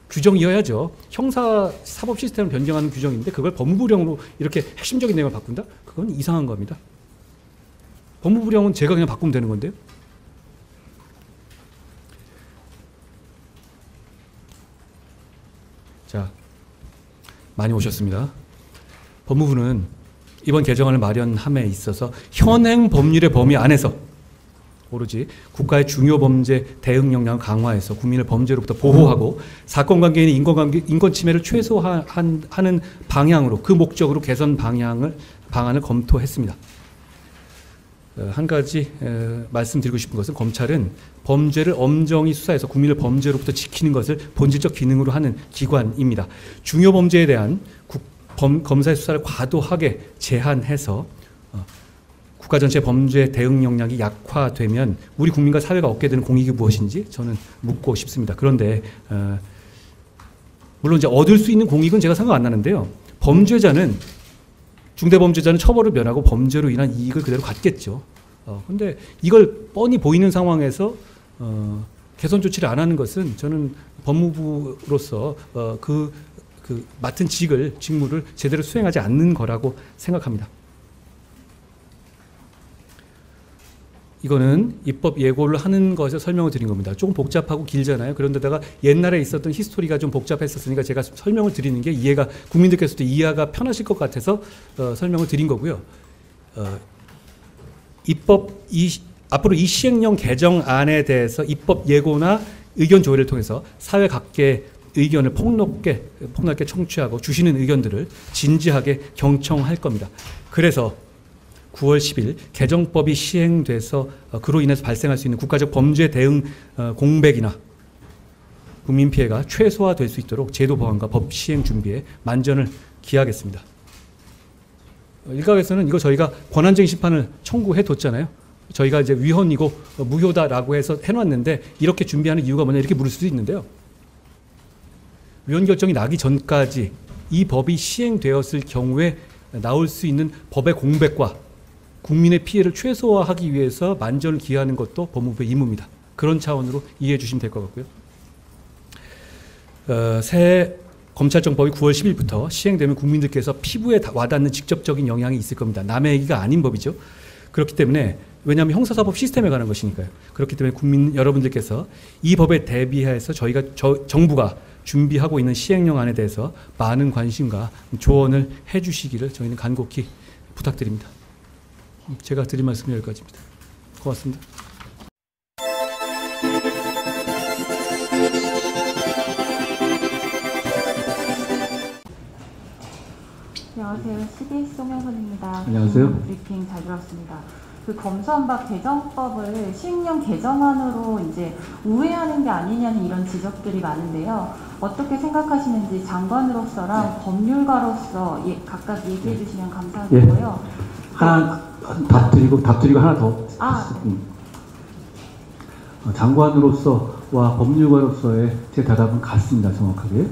규정이어야죠. 형사 사법 시스템을 변경하는 규정인데 그걸 법무부령으로 이렇게 핵심적인 내용을 바꾼다? 그건 이상한 겁니다. 법무부령은 제가 그냥 바꾸면 되는 건데요. 자, 많이 오셨습니다. 법무부는 이번 개정안을 마련함에 있어서 현행 법률의 범위 안에서 오로지 국가의 중요 범죄 대응 역량을 강화해서 국민을 범죄로부터 보호하고 사건관계인의 인권 침해를 최소화하는 방향으로, 그 목적으로 개선 방안을 검토했습니다. 한 가지 말씀드리고 싶은 것은, 검찰은 범죄를 엄정히 수사해서 국민을 범죄로부터 지키는 것을 본질적 기능으로 하는 기관입니다. 중요 범죄에 대한 검사의 수사를 과도하게 제한해서 국가 전체 범죄 대응 역량이 약화되면 우리 국민과 사회가 얻게 되는 공익이 무엇인지 저는 묻고 싶습니다. 그런데 물론 이제 얻을 수 있는 공익은 제가 생각 안 나는데요. 중대범죄자는 처벌을 면하고 범죄로 인한 이익을 그대로 갖겠죠. 그런데 이걸 뻔히 보이는 상황에서 개선 조치를 안 하는 것은 저는 법무부로서 그 맡은 직무를 제대로 수행하지 않는 거라고 생각합니다. 이거는 입법 예고를 하는 것에 설명을 드린 겁니다. 조금 복잡하고 길잖아요. 그런데다가 옛날에 있었던 히스토리가 좀 복잡했었으니까 제가 설명을 드리는 게 국민들께서도 이해가 편하실 것 같아서 설명을 드린 거고요. 앞으로 이 시행령 개정안에 대해서 입법 예고나 의견 조회를 통해서 사회 각계의 의견을 폭넓게 청취하고 주시는 의견들을 진지하게 경청할 겁니다. 그래서 9월 10일 개정법이 시행돼서 그로 인해서 발생할 수 있는 국가적 범죄 대응 공백이나 국민 피해가 최소화될 수 있도록 제도 보완과 법 시행 준비에 만전을 기하겠습니다. 일각에서는 이거 저희가 권한쟁의 심판을 청구해뒀잖아요. 저희가 이제 위헌이고 무효다라고 해서 해놨는데 이렇게 준비하는 이유가 뭐냐 이렇게 물을 수도 있는데요. 위헌 결정이 나기 전까지 이 법이 시행되었을 경우에 나올 수 있는 법의 공백과 국민의 피해를 최소화하기 위해서 만전을 기하는 것도 법무부의 임무입니다. 그런 차원으로 이해해 주시면 될 것 같고요. 새 검찰청법이 9월 10일부터 시행되면 국민들께서 피부에 와닿는 직접적인 영향이 있을 겁니다. 남의 얘기가 아닌 법이죠. 그렇기 때문에, 왜냐하면 형사사법 시스템에 관한 것이니까요. 그렇기 때문에 국민 여러분들께서 이 법에 대비해서 정부가 준비하고 있는 시행령안에 대해서 많은 관심과 조언을 해 주시기를 저희는 간곡히 부탁드립니다. 제가 드릴 말씀은 여기까지입니다. 고맙습니다. 안녕하세요. 브리핑 잘 들었습니다. 그 검수완박 개정법을 시행령 개정안으로 이제 우회하는 게 아니냐는 이런 지적들이 많은데요. 어떻게 생각하시는지 장관으로서랑 법률가로서 각각 얘기해 주시면 감사하겠고요. 하나 답 드리고 하나 더. 장관으로서와 법률가로서의 제 대답은 같습니다. 정확하게.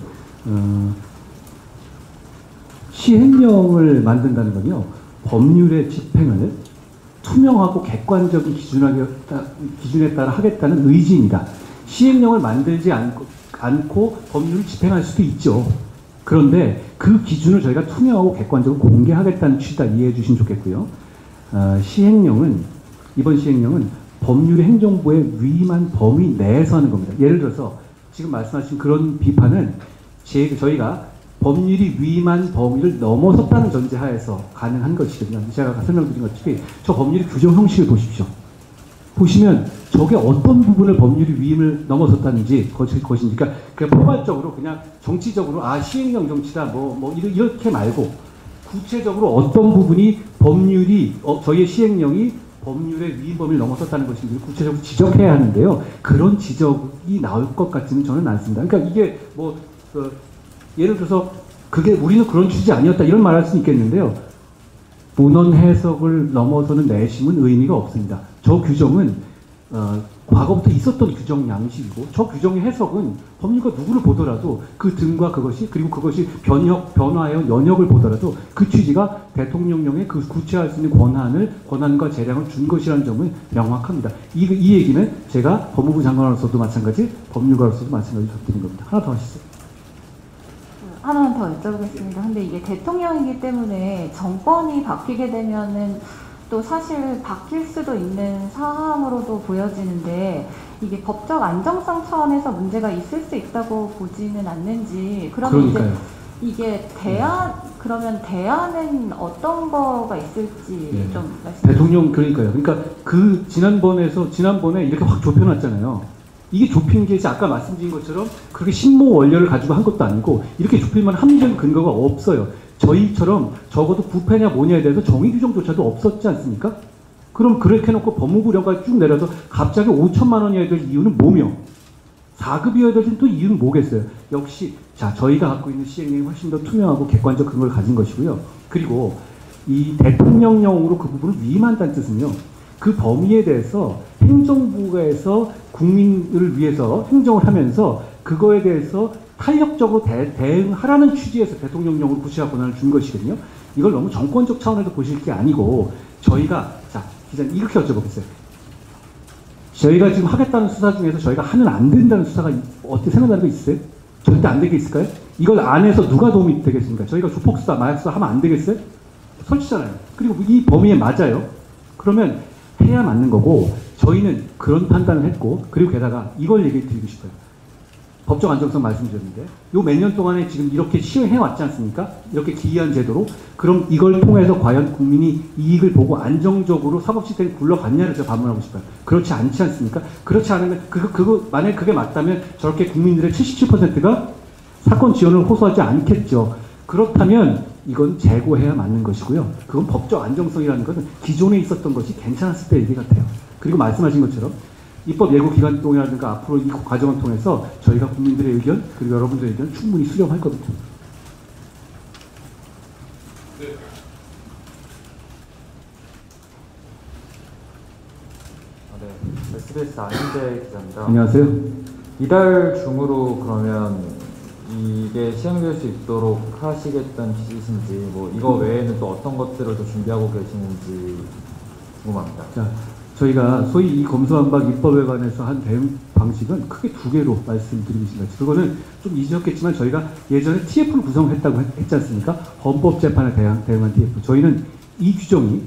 시행령을 만든다는 건요, 법률의 집행을 투명하고 객관적인 기준에 따라 하겠다는 의지입니다. 시행령을 만들지 않고 법률을 집행할 수도 있죠. 그런데 그 기준을 저희가 투명하고 객관적으로 공개하겠다는 취지다 이해해 주시면 좋겠고요. 이번 시행령은 법률의 행정부에 위임한 범위 내에서 하는 겁니다. 예를 들어서 지금 말씀하신 그런 비판은 저희가 법률이 위임한 범위를 넘어섰다는 전제하에서 가능한 것이거든요. 제가 설명드린 것처럼 저 법률의 규정 형식을 보십시오. 보시면 저게 어떤 부분을 법률이 위임을 넘어섰다는지 것인지, 그러니까 포괄적으로 그냥 정치적으로 시행령 정치다 이렇게 말고 구체적으로 어떤 부분이 저희의 시행령이 법률의 위임 범위를 넘어섰다는 것인지 구체적으로 지적해야 하는데요. 그런 지적이 나올 것 같지는 저는 않습니다. 그러니까 이게 예를 들어서 우리는 그런 취지 아니었다 이런 말할 수는 있겠는데요. 문헌 해석을 넘어서는 내심은 의미가 없습니다. 저 규정은 과거부터 있었던 규정 양식이고, 저 규정의 해석은 법률가 누구를 보더라도 그 등과 그리고 그것이 변화해온 연역을 보더라도 그 취지가 대통령령에 그 구체할 수 있는 권한과 재량을 준 것이라는 점은 명확합니다. 이 얘기는 제가 법무부 장관으로서도 마찬가지, 법률가로서도 마찬가지로 드린 겁니다. 하나 더 하시죠. 하나만 더 여쭤보겠습니다. 근데 이게 대통령이기 때문에 정권이 바뀌게 되면은 또 사실 바뀔 수도 있는 사항으로도 보여지는데, 이게 법적 안정성 차원에서 문제가 있을 수 있다고 보지는 않는지. 그러면 이게 그러면 대안은 어떤 거가 있을지 좀 말씀해 주세요. 대통령 그러니까 지난번에 이렇게 확 좁혀놨잖아요. 이게 좁힌 게 아까 말씀드린 것처럼 그렇게 신모 원료를 가지고 한 것도 아니고, 이렇게 좁힐 만한 합리적인 근거가 없어요. 저희처럼 적어도 부패냐 뭐냐에 대해서 정의 규정조차도 없었지 않습니까? 그럼 그렇게 해놓고 법무부령까지 쭉 내려서 갑자기 5천만 원이어야 될 이유는 뭐며, 4급이어야 될 또 이유는 뭐겠어요? 역시 저희가 갖고 있는 시행령이 훨씬 더 투명하고 객관적 근거를 가진 것이고요. 그리고 이 대통령령으로 그 부분을 위임한다는 뜻은요, 그 범위에 대해서 행정부에서 국민을 위해서 행정을 하면서 그거에 대해서 탄력적으로 대응하라는 취지에서 대통령령으로 구체화 권한을 준 것이거든요. 이걸 너무 정권적 차원에서 보실 게 아니고, 저희가 기자님 이렇게 여쭤보겠어요. 저희가 지금 하겠다는 수사 중에서 저희가 하면 안 된다는 수사가 어떻게 생각나는 거 있어요? 절대 안 되게 있을까요? 이걸 안 해서 누가 도움이 되겠습니까? 저희가 조폭수사, 마약수사 하면 안 되겠어요? 설치잖아요. 그리고 이 범위에 맞아요. 그러면 해야 맞는 거고, 저희는 그런 판단을 했고, 그리고 게다가 이걸 얘기 드리고 싶어요. 법적 안정성 말씀드렸는데, 요 몇 년 동안에 지금 이렇게 시행해 왔지 않습니까? 이렇게 기이한 제도로. 그럼 이걸 통해서 과연 국민이 이익을 보고 안정적으로 사법 시스템이 굴러갔냐를 제가 반문하고 싶어요. 그렇지 않지 않습니까? 그렇지 않으면 만약에 그게 맞다면 저렇게 국민들의 77%가 사건 지원을 호소하지 않겠죠. 그렇다면 이건 재고해야 맞는 것이고요. 그건 법적 안정성이라는 것은 기존에 있었던 것이 괜찮았을 때 얘기 같아요. 그리고 말씀하신 것처럼 입법 예고 기간 동이라든가 앞으로 이 과정을 통해서 저희가 국민들의 의견, 그리고 여러분들의 의견 충분히 수렴할 겁니다. SBS 안인재 기자입니다. 안녕하세요. 이달 중으로 그러면 이게 시행될 수 있도록 하시겠다는 취지신지, 이거 외에는 또 어떤 것들을 더 준비하고 계시는지 궁금합니다. 저희가 소위 이 검수완박 입법에 관해서 한 대응 방식은 크게 두 개로 말씀드리고 있습니다. 그거는 좀 잊으셨겠지만 저희가 예전에 TF를 구성했다고 했지 않습니까? 헌법재판에 대응한 TF. 저희는 이 규정이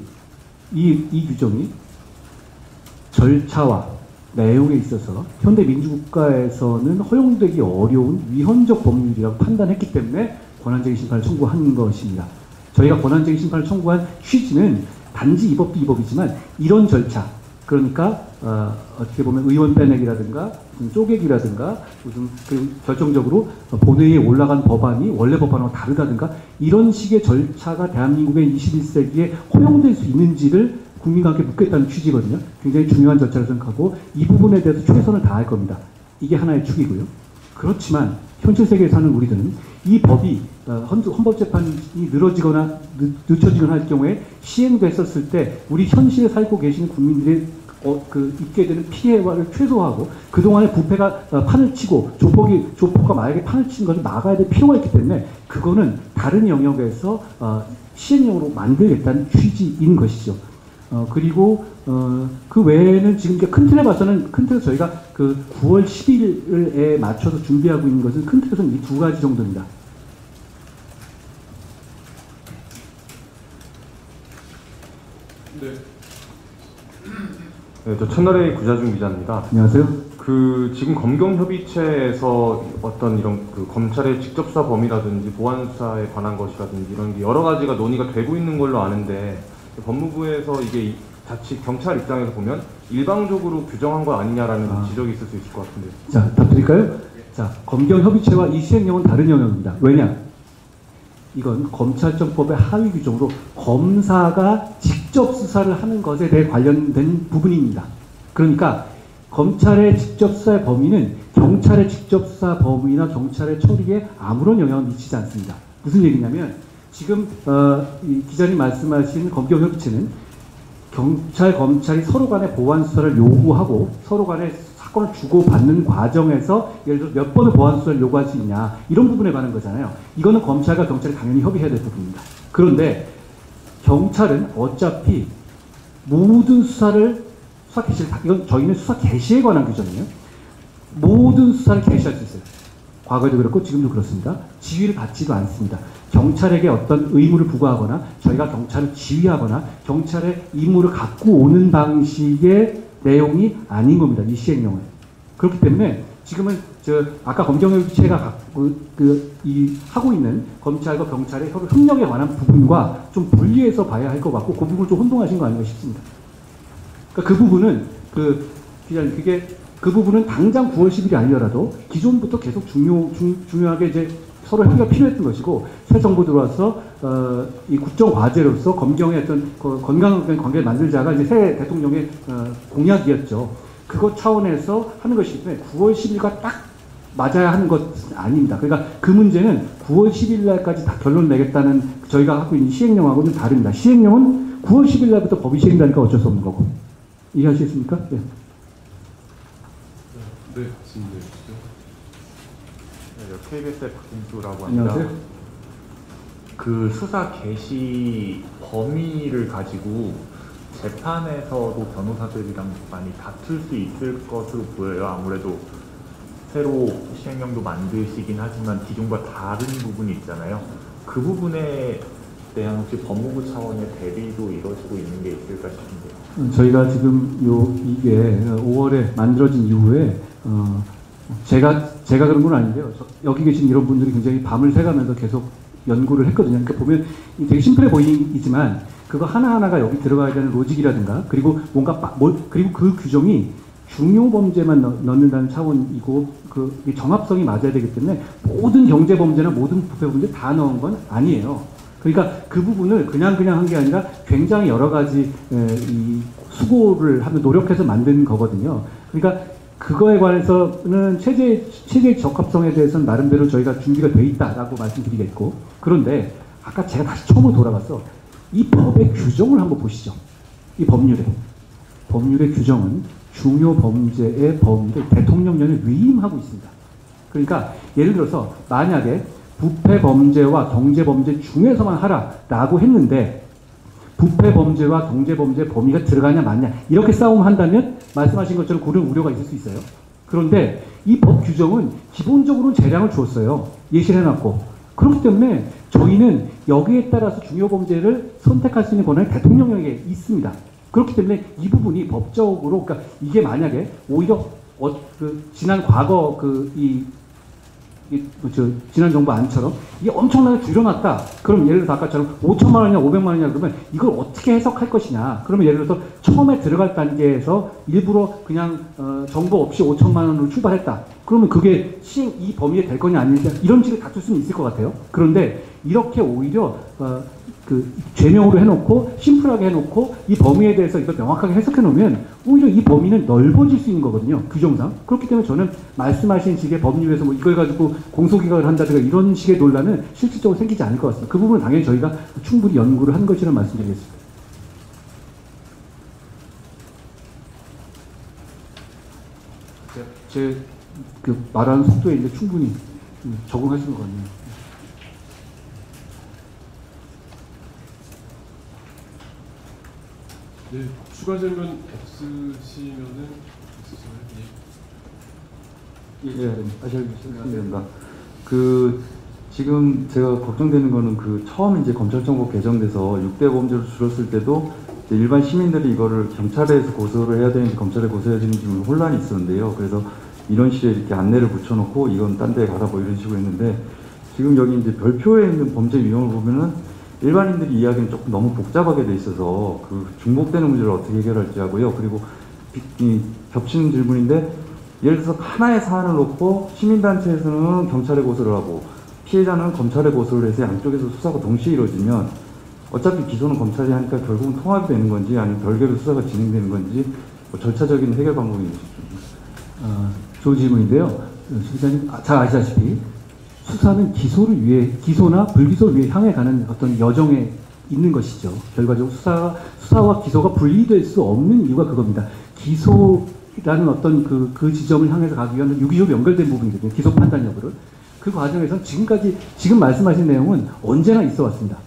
절차와 내용에 있어서 현대 민주국가에서는 허용되기 어려운 위헌적 법률이라고 판단했기 때문에 권한쟁의 심판을 청구한 것입니다. 저희가 권한쟁의 심판을 청구한 취지는 단지 이 법도 이 법이지만 이런 절차, 그러니까 어떻게 보면 의원 빼내기라든가 무슨 쪼개기라든가 무슨 그리고 결정적으로 본회의에 올라간 법안이 원래 법안하고 다르다든가 이런 식의 절차가 대한민국의 21세기에 허용될 수 있는지를 국민과 함께 묻겠다는 취지거든요. 굉장히 중요한 절차를 생각하고 이 부분에 대해서 최선을 다할 겁니다. 이게 하나의 축이고요. 그렇지만 현실 세계에 사는 우리들은 이 법이 헌법재판이 늘어지거나 늦춰지거나 할 경우에 시행됐었을 때 우리 현실에 살고 계시는 국민들이 입게 되는 피해를 최소화하고 그동안에 부패가 판을 치고 조폭과 마약에 판을 친 것을 막아야 될 필요가 있기 때문에 그거는 다른 영역에서 시행령으로 만들겠다는 취지인 것이죠. 그리고 그 외에는 지금 큰 틀에 봐서는 큰 틀에서 저희가 그 9월 10일에 맞춰서 준비하고 있는 것은 큰 틀에서는 이 두 가지 정도입니다. 네, 저 채널A 구자중 기자입니다. 안녕하세요. 지금 검경협의체에서 어떤 이런 검찰의 직접 수사 범위라든지 보안 수사에 관한 것이라든지 이런 게 여러 가지가 논의가 되고 있는 걸로 아는데 법무부에서 이게 자칫 경찰 입장에서 보면 일방적으로 규정한 거 아니냐라는 지적이 있을 수 있을 것 같은데. 자, 답 드릴까요? 자, 검경협의체와 이 시행령은 다른 영역입니다. 왜냐? 이건 검찰청법의 하위 규정으로 검사가 직접 수사를 하는 것에 대해 관련된 부분입니다. 그러니까 검찰의 직접 수사의 범위는 경찰의 직접 수사 범위나 경찰의 처리에 아무런 영향을 미치지 않습니다. 무슨 얘기냐면 지금 이 기자님 말씀하신 검경협의체는 경찰, 검찰이 서로 간의 보안 수사를 요구하고 서로 간에 사건을 주고받는 과정에서 예를 들어 몇 번의 보안 수사를 요구할 수 있냐 이런 부분에 관한 거잖아요. 이거는 검찰과 경찰이 당연히 협의해야 될 부분입니다. 그런데 경찰은 어차피 모든 수사를 수사 개시를 이건 저희는 수사 개시에 관한 규정이에요. 모든 수사를 개시할 수 있어요. 과거에도 그렇고 지금도 그렇습니다. 지휘를 받지도 않습니다. 경찰에게 어떤 의무를 부과하거나 저희가 경찰을 지휘하거나 경찰의 임무를 갖고 오는 방식의 내용이 아닌 겁니다. 이 시행령은. 그렇기 때문에 지금은 아까 검경협의체가 하고 있는 검찰과 경찰의 서로 협력에 관한 부분과 좀 분리해서 봐야 할 것 같고 그 부분을 좀 혼동하신 거 아닌가 싶습니다. 그러니까 그 부분은 기자님 그 부분은 당장 9월 10일이 아니더라도 기존부터 계속 중요하게 이제 서로 협의가 필요했던 것이고 새 정부 들어와서 이 국정 과제로서 검경의 어떤 건강한 관계를 만들자가 이제 새 대통령의 공약이었죠. 그것 차원에서 하는 것이기 때문에 9월 10일과 딱 맞아야 하는 것은 아닙니다. 그러니까 그 문제는 9월 10일 날까지 다 결론을 내겠다는 저희가 하고 있는 시행령하고는 다릅니다. 시행령은 9월 10일 날부터 법이 시행되니까 어쩔 수 없는 거고. 이해하시겠습니까? 네. 네, 질문해 주시죠. 네, KBS의 박진수라고 합니다. 안녕하세요. 그 수사 개시 범위를 가지고 재판에서도 변호사들이랑 많이 다툴 수 있을 것으로 보여요. 아무래도 새로 시행령도 만드시긴 하지만 기존과 다른 부분이 있잖아요. 그 부분에 대한 혹시 법무부 차원의 대비도 이루어지고 있는 게 있을까 싶은데요. 저희가 지금 이게 5월에 만들어진 이후에 제가 그런 건 아닌데요. 여기 계신 이런 분들이 굉장히 밤을 새가면서 계속 연구를 했거든요. 그러니까 보면 되게 심플해 보이지만 그거 하나하나가 여기 들어가야 되는 로직이라든가 그리고 그리고 그 규정이 중요 범죄만 넣는다는 차원이고 그 정합성이 맞아야 되기 때문에 모든 경제 범죄나 모든 부패 범죄 다 넣은 건 아니에요. 그러니까 그 부분을 그냥 한 게 아니라 굉장히 여러 가지 이 수고를 하며 노력해서 만든 거거든요. 그러니까 그거에 관해서는 체제 적합성에 대해서는 나름대로 저희가 준비가 돼 있다라고 말씀드리겠고, 그런데 아까 제가 다시 처음으로 돌아가서 이 법의 규정을 한번 보시죠. 이 법률의 규정은 중요 범죄의 범위를 대통령령에 위임하고 있습니다. 그러니까 예를 들어서 만약에 부패 범죄와 경제 범죄 중에서만 하라라고 했는데 부패 범죄와 경제 범죄 범위가 들어가냐 마냐 이렇게 싸움한다면 말씀하신 것처럼 그런 우려가 있을 수 있어요. 그런데 이 법 규정은 기본적으로 재량을 주었어요. 예시를 해놨고. 그렇기 때문에 저희는 여기에 따라서 중요 범죄를 선택할 수 있는 권한이 대통령에게 있습니다. 그렇기 때문에 이 부분이 법적으로, 그러니까 이게 만약에 오히려 지난 과거 이 지난 정부 안처럼 이게 엄청나게 줄여놨다. 그럼 예를 들어서 아까처럼 5천만 원이냐 500만 원이냐 그러면 이걸 어떻게 해석할 것이냐. 그러면 예를 들어서 처음에 들어갈 단계에서 일부러 그냥 정보 없이 5천만 원으로 출발했다. 그러면 그게 이 범위에 될 거냐 아니냐 이런 식으로 다툴 수는 있을 것 같아요. 그런데 이렇게 오히려 죄명으로 해놓고 심플하게 해놓고 이 범위에 대해서 이걸 명확하게 해석해 놓으면 오히려 이 범위는 넓어질 수 있는 거거든요. 규정상. 그렇기 때문에 저는 말씀하신 식의 법률에서 뭐 이걸 가지고 공소기각을 한다든가 이런 식의 논란은 실질적으로 생기지 않을 것 같습니다. 그 부분은 당연히 저희가 충분히 연구를 한 것이라는 말씀드리겠습니다. 제 말하는 속도에 이제 충분히 적응하시는 거 같네요. 네, 추가 질문 없으시면은 하셔야겠습니다. 지금 제가 걱정되는 거는 처음 이제 검찰청법 개정돼서 6대 범죄로 줄었을 때도 이제 일반 시민들이 이거를 경찰에서 고소를 해야 되는지 검찰에 고소해야 되는지 혼란이 있었는데요. 그래서 이런 식의 이렇게 안내를 붙여놓고 이건 딴 데 가라 뭐 이런 식으로 했는데 지금 여기 이제 별표에 있는 범죄 유형을 보면은 일반인들이 이해하기는 조금 너무 복잡하게 돼 있어서 중복되는 문제를 어떻게 해결할지 하고요. 그리고 겹치는 질문인데 예를 들어서 하나의 사안을 놓고 시민단체에서는 경찰에 고소를 하고 피해자는 검찰에 고소를 해서 양쪽에서 수사가 동시에 이루어지면 어차피 기소는 검찰이 하니까 결국은 통합이 되는 건지 아니면 별개로 수사가 진행되는 건지 뭐 절차적인 해결 방법이 있으십니까? 좋은 질문인데요. 수기자님 잘 아시다시피 수사는 기소나 불기소를 위해 향해 가는 어떤 여정에 있는 것이죠. 결과적으로 수사와 기소가 분리될 수 없는 이유가 그겁니다. 기소라는 어떤 그 지점을 향해서 가기 위한 유기적으로 연결된 부분이거든요. 기소 판단 여부를. 그 과정에서는 지금 말씀하신 내용은 언제나 있어 왔습니다.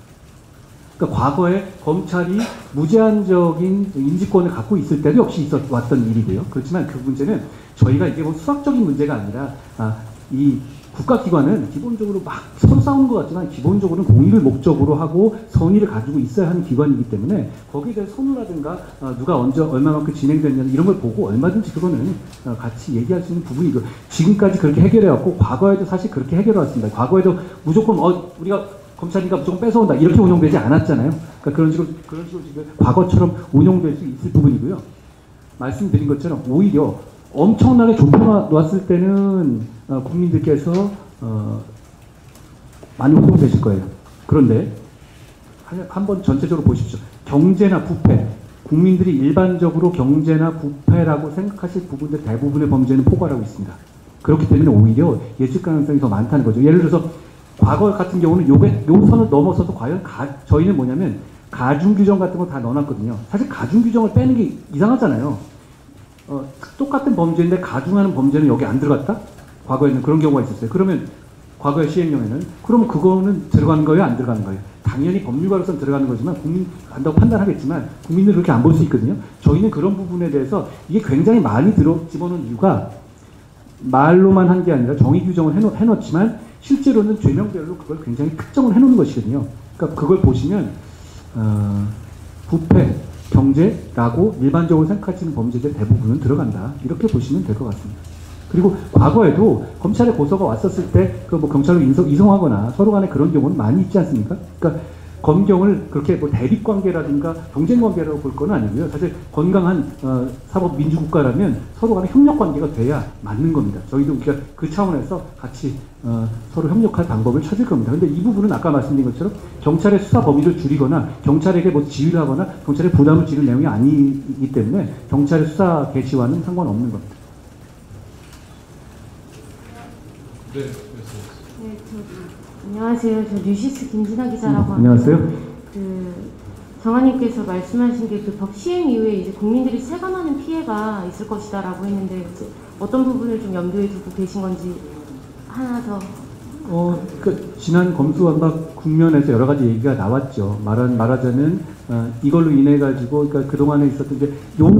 그러니까 과거에 검찰이 무제한적인 인지권을 갖고 있을 때도 역시 있어 왔던 일이고요. 그렇지만 그 문제는 저희가 이게 뭐 수학적인 문제가 아니라 이 국가기관은 기본적으로 막 서로 싸우는 것 같지만 기본적으로는 공의를 목적으로 하고 선의를 가지고 있어야 하는 기관이기 때문에 거기에 대한 선우라든가 누가 언제 얼마만큼 진행됐냐 이런 걸 보고 얼마든지 그거는 같이 얘기할 수 있는 부분이고 지금까지 그렇게 해결해왔고 과거에도 사실 그렇게 해결해왔습니다. 과거에도 무조건 우리가 검찰이니까 무조건 뺏어온다 이렇게 운영되지 않았잖아요. 그러니까 그런 식으로 지금 과거처럼 운영될 수 있을 부분이고요. 말씀드린 것처럼 오히려 엄청나게 좁혀놨을 때는 국민들께서 많이 호소되실 거예요. 그런데 한번 전체적으로 보십시오. 경제나 부패, 국민들이 일반적으로 경제나 부패라고 생각하실 부분들 대부분의 범죄는 포괄하고 있습니다. 그렇기 때문에 오히려 예측 가능성이 더 많다는 거죠. 예를 들어서 과거 같은 경우는 요 선을 넘어서서 과연 저희는 뭐냐면 가중규정 같은 거 다 넣어놨거든요. 사실 가중규정을 빼는 게 이상하잖아요. 똑같은 범죄인데 가중하는 범죄는 여기 안 들어갔다? 과거에는 그런 경우가 있었어요. 그러면 과거의 시행령에는 그러면 그거는 들어가는 거예요? 안 들어가는 거예요? 당연히 법률가로서는 들어가는 거지만 국민 안다고 판단하겠지만 국민들은 그렇게 안 볼 수 있거든요. 저희는 그런 부분에 대해서 이게 굉장히 많이 집어넣은 이유가 말로만 한 게 아니라 정의 규정을 해놓지만 실제로는 죄명별로 그걸 굉장히 특정을 해놓는 것이거든요. 그러니까 그걸 보시면 부패, 경제라고 일반적으로 생각하시는 범죄들 대부분은 들어간다. 이렇게 보시면 될 것 같습니다. 그리고 과거에도 검찰에 고소가 왔었을 때 그 뭐 경찰로 이송하거나 서로 간에 그런 경우는 많이 있지 않습니까? 그러니까 검경을 그렇게 뭐 대립관계라든가 경쟁관계라고 볼 건 아니고요. 사실 건강한 사법 민주국가라면 서로 간에 협력관계가 돼야 맞는 겁니다. 저희도 그러니까 그 차원에서 같이 서로 협력할 방법을 찾을 겁니다. 근데 이 부분은 아까 말씀드린 것처럼 경찰의 수사 범위를 줄이거나 경찰에게 뭐 지휘를 하거나 경찰에 부담을 지를 내용이 아니기 때문에 경찰의 수사 개시와는 상관없는 겁니다. 네, 안녕하세요. 저 뉴시스 김진아 기자라고 합니다. 안녕하세요. 정한님께서 말씀하신 게 그 법 시행 이후에 이제 국민들이 체감하는 피해가 있을 것이다라고 했는데 이제 어떤 부분을 좀 염두에 두고 계신 건지 하나 더. 그 지난 검수완박 국면에서 여러 가지 얘기가 나왔죠. 말하자면 이걸로 인해 가지고 그러니까 그 동안에 있었던 이제 요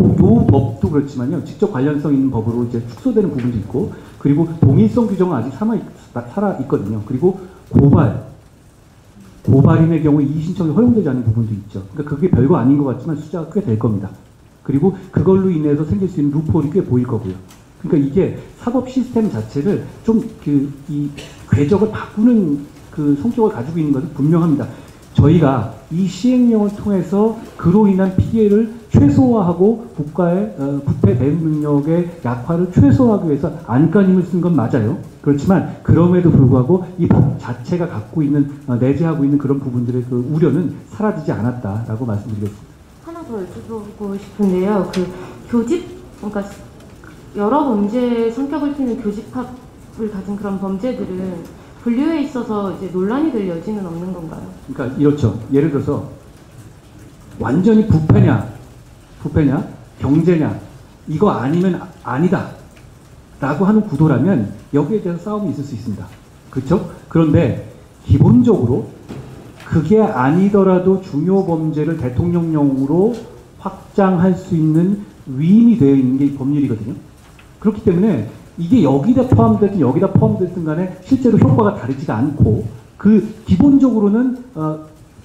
법도 그렇지만요. 직접 관련성 있는 법으로 이제 축소되는 부분도 있고, 그리고 동일성 규정은 아직 살아 있거든요. 그리고 고발인의 경우 이의 신청이 허용되지 않는 부분도 있죠. 그러니까 그게 별거 아닌 것 같지만 숫자가 꽤 될 겁니다. 그리고 그걸로 인해서 생길 수 있는 루폴이 꽤 보일 거고요. 그러니까 이게 사법 시스템 자체를 좀 이 궤적을 바꾸는 그 성격을 가지고 있는 것은 분명합니다. 저희가 이 시행령을 통해서 그로 인한 피해를 최소화하고 국가의 부패 대응 능력의 약화를 최소화하기 위해서 안간힘을 쓴 건 맞아요. 그렇지만 그럼에도 불구하고 이 법 자체가 갖고 있는 내재하고 있는 그런 부분들의 그 우려는 사라지지 않았다라고 말씀드리겠습니다. 하나 더 여쭤보고 싶은데요. 그 교집, 그러니까 여러 범죄 성격을 띠는 교집합을 가진 그런 범죄들은 분류에 있어서 이제 논란이 될 여지는 없는 건가요? 그러니까 이렇죠. 예를 들어서 완전히 부패냐, 경제냐, 이거 아니면 아니다 라고 하는 구도라면 여기에 대해서 싸움이 있을 수 있습니다. 그렇죠? 그런데 기본적으로 그게 아니더라도 중요 범죄를 대통령령으로 확장할 수 있는 위임이 되어 있는 게 법률이거든요. 그렇기 때문에 이게 여기다 포함되든 여기다 포함되든 간에 실제로 효과가 다르지가 않고 그 기본적으로는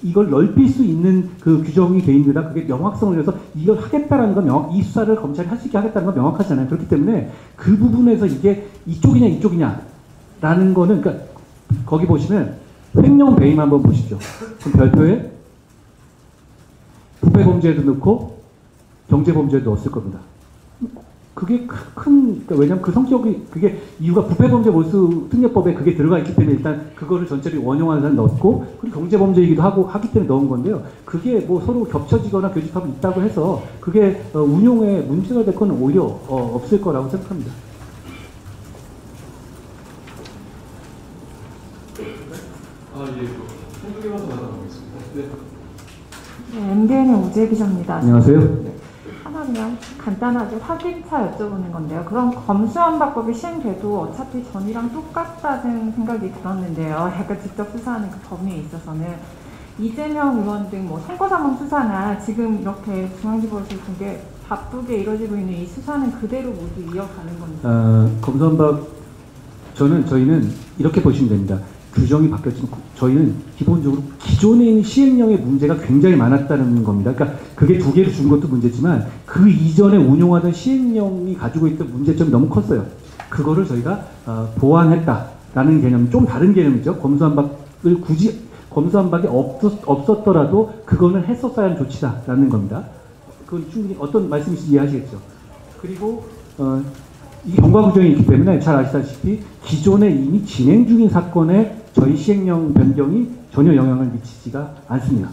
이걸 넓힐 수 있는 그 규정이 돼 있는데다 그게 명확성을 내서 이걸 하겠다라는 건 이 수사를 검찰이 할 수 있게 하겠다는 건 명확하잖아요. 그렇기 때문에 그 부분에서 이게 이쪽이냐라는 거는 그러니까 거기 보시면 횡령 배임 한번 보십시오. 그럼 별표에 부패 범죄에도 넣고 경제 범죄에도 넣었을 겁니다. 그게 그러니까 왜냐면 그 성격이 그게 이유가 부패범죄 몰수 특례법에 그게 들어가 있기 때문에 일단 그거를 전체를 원용하는 사람 넣었고 그리고 경제범죄이기도 하기 때문에 넣은 건데요. 그게 뭐 서로 겹쳐지거나 교집합이 있다고 해서 그게 운용에 문제가 될 건 오히려 없을 거라고 생각합니다. 한두 개만 더 나눠보겠습니다. 네, MBN의 오재 기자입니다. 안녕하세요. 하나 그냥 간단하게 확인차 여쭤보는 건데요. 그럼 검수완박법이 시행돼도 어차피 전이랑 똑같다는 생각이 들었는데요. 약간 직접 수사하는 그 범위에 있어서는 이재명 의원 등 뭐 선거사범 수사나 지금 이렇게 중앙지법에서 되게 바쁘게 이루어지고 있는 이 수사는 그대로 모두 이어가는 겁니다. 검수완박 저희는 이렇게 보시면 됩니다. 규정이 바뀌었지만 저희는 기본적으로 기존에 있는 시행령의 문제가 굉장히 많았다는 겁니다. 그러니까 그게 두 개를 준 것도 문제지만 그 이전에 운용하던 시행령이 가지고 있던 문제점이 너무 컸어요. 그거를 저희가 보완했다라는 개념, 좀 다른 개념이죠. 검수완박을 굳이 검수완박이 없었더라도 그거는 했었어야 하는 조치다라는 겁니다. 그건 충분히 어떤 말씀이신지 이해하시겠죠. 그리고 이 경과 규정이 있기 때문에 잘 아시다시피 기존에 이미 진행 중인 사건에 저희 시행령 변경이 전혀 영향을 미치지가 않습니다.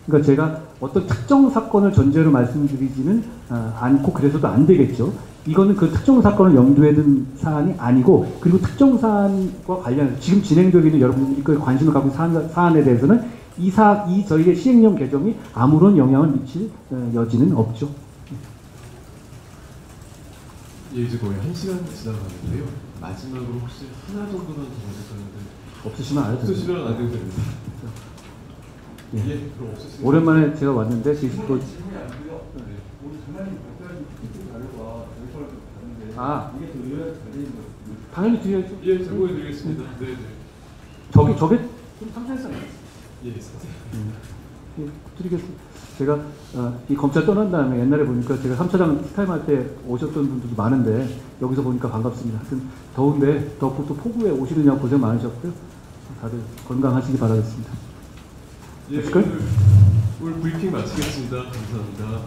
그러니까 제가 어떤 특정 사건을 전제로 말씀드리지는 않고 그래서도 안 되겠죠. 이거는 그 특정 사건을 염두에 둔 사안이 아니고 그리고 특정 사안과 관련해서 지금 진행되고 있는 여러분들이 그 관심을 갖고 있는 사안에 대해서는 이 저희의 시행령 개정이 아무런 영향을 미칠 여지는 없죠. 예, 이제 거의 1시간 지나가는데요. 마지막으로 혹시 하나 정도만 더 모색하는데 없으시면 안 해도 됩니다. 없으시면 안 해도 됩니다. 예. 예, 그럼 없으시면 오랜만에 제가 왔는데 지금 또 당연히 드려야죠. 예, 제공해드리겠습니다. 네, 네. 저게 좀 상세했어요. 예, 선생님. 예, 드리겠습니다. 제가 이 검찰 떠난 다음에 옛날에 보니까 제가 3차장 스타임할 때 오셨던 분들도 많은데 여기서 보니까 반갑습니다. 하여튼 더운데 덥고 또 폭우에 오시느냐고 고생 많으셨고요. 다들 건강하시기 바라겠습니다. 예, 오늘 브리핑 마치겠습니다. 감사합니다.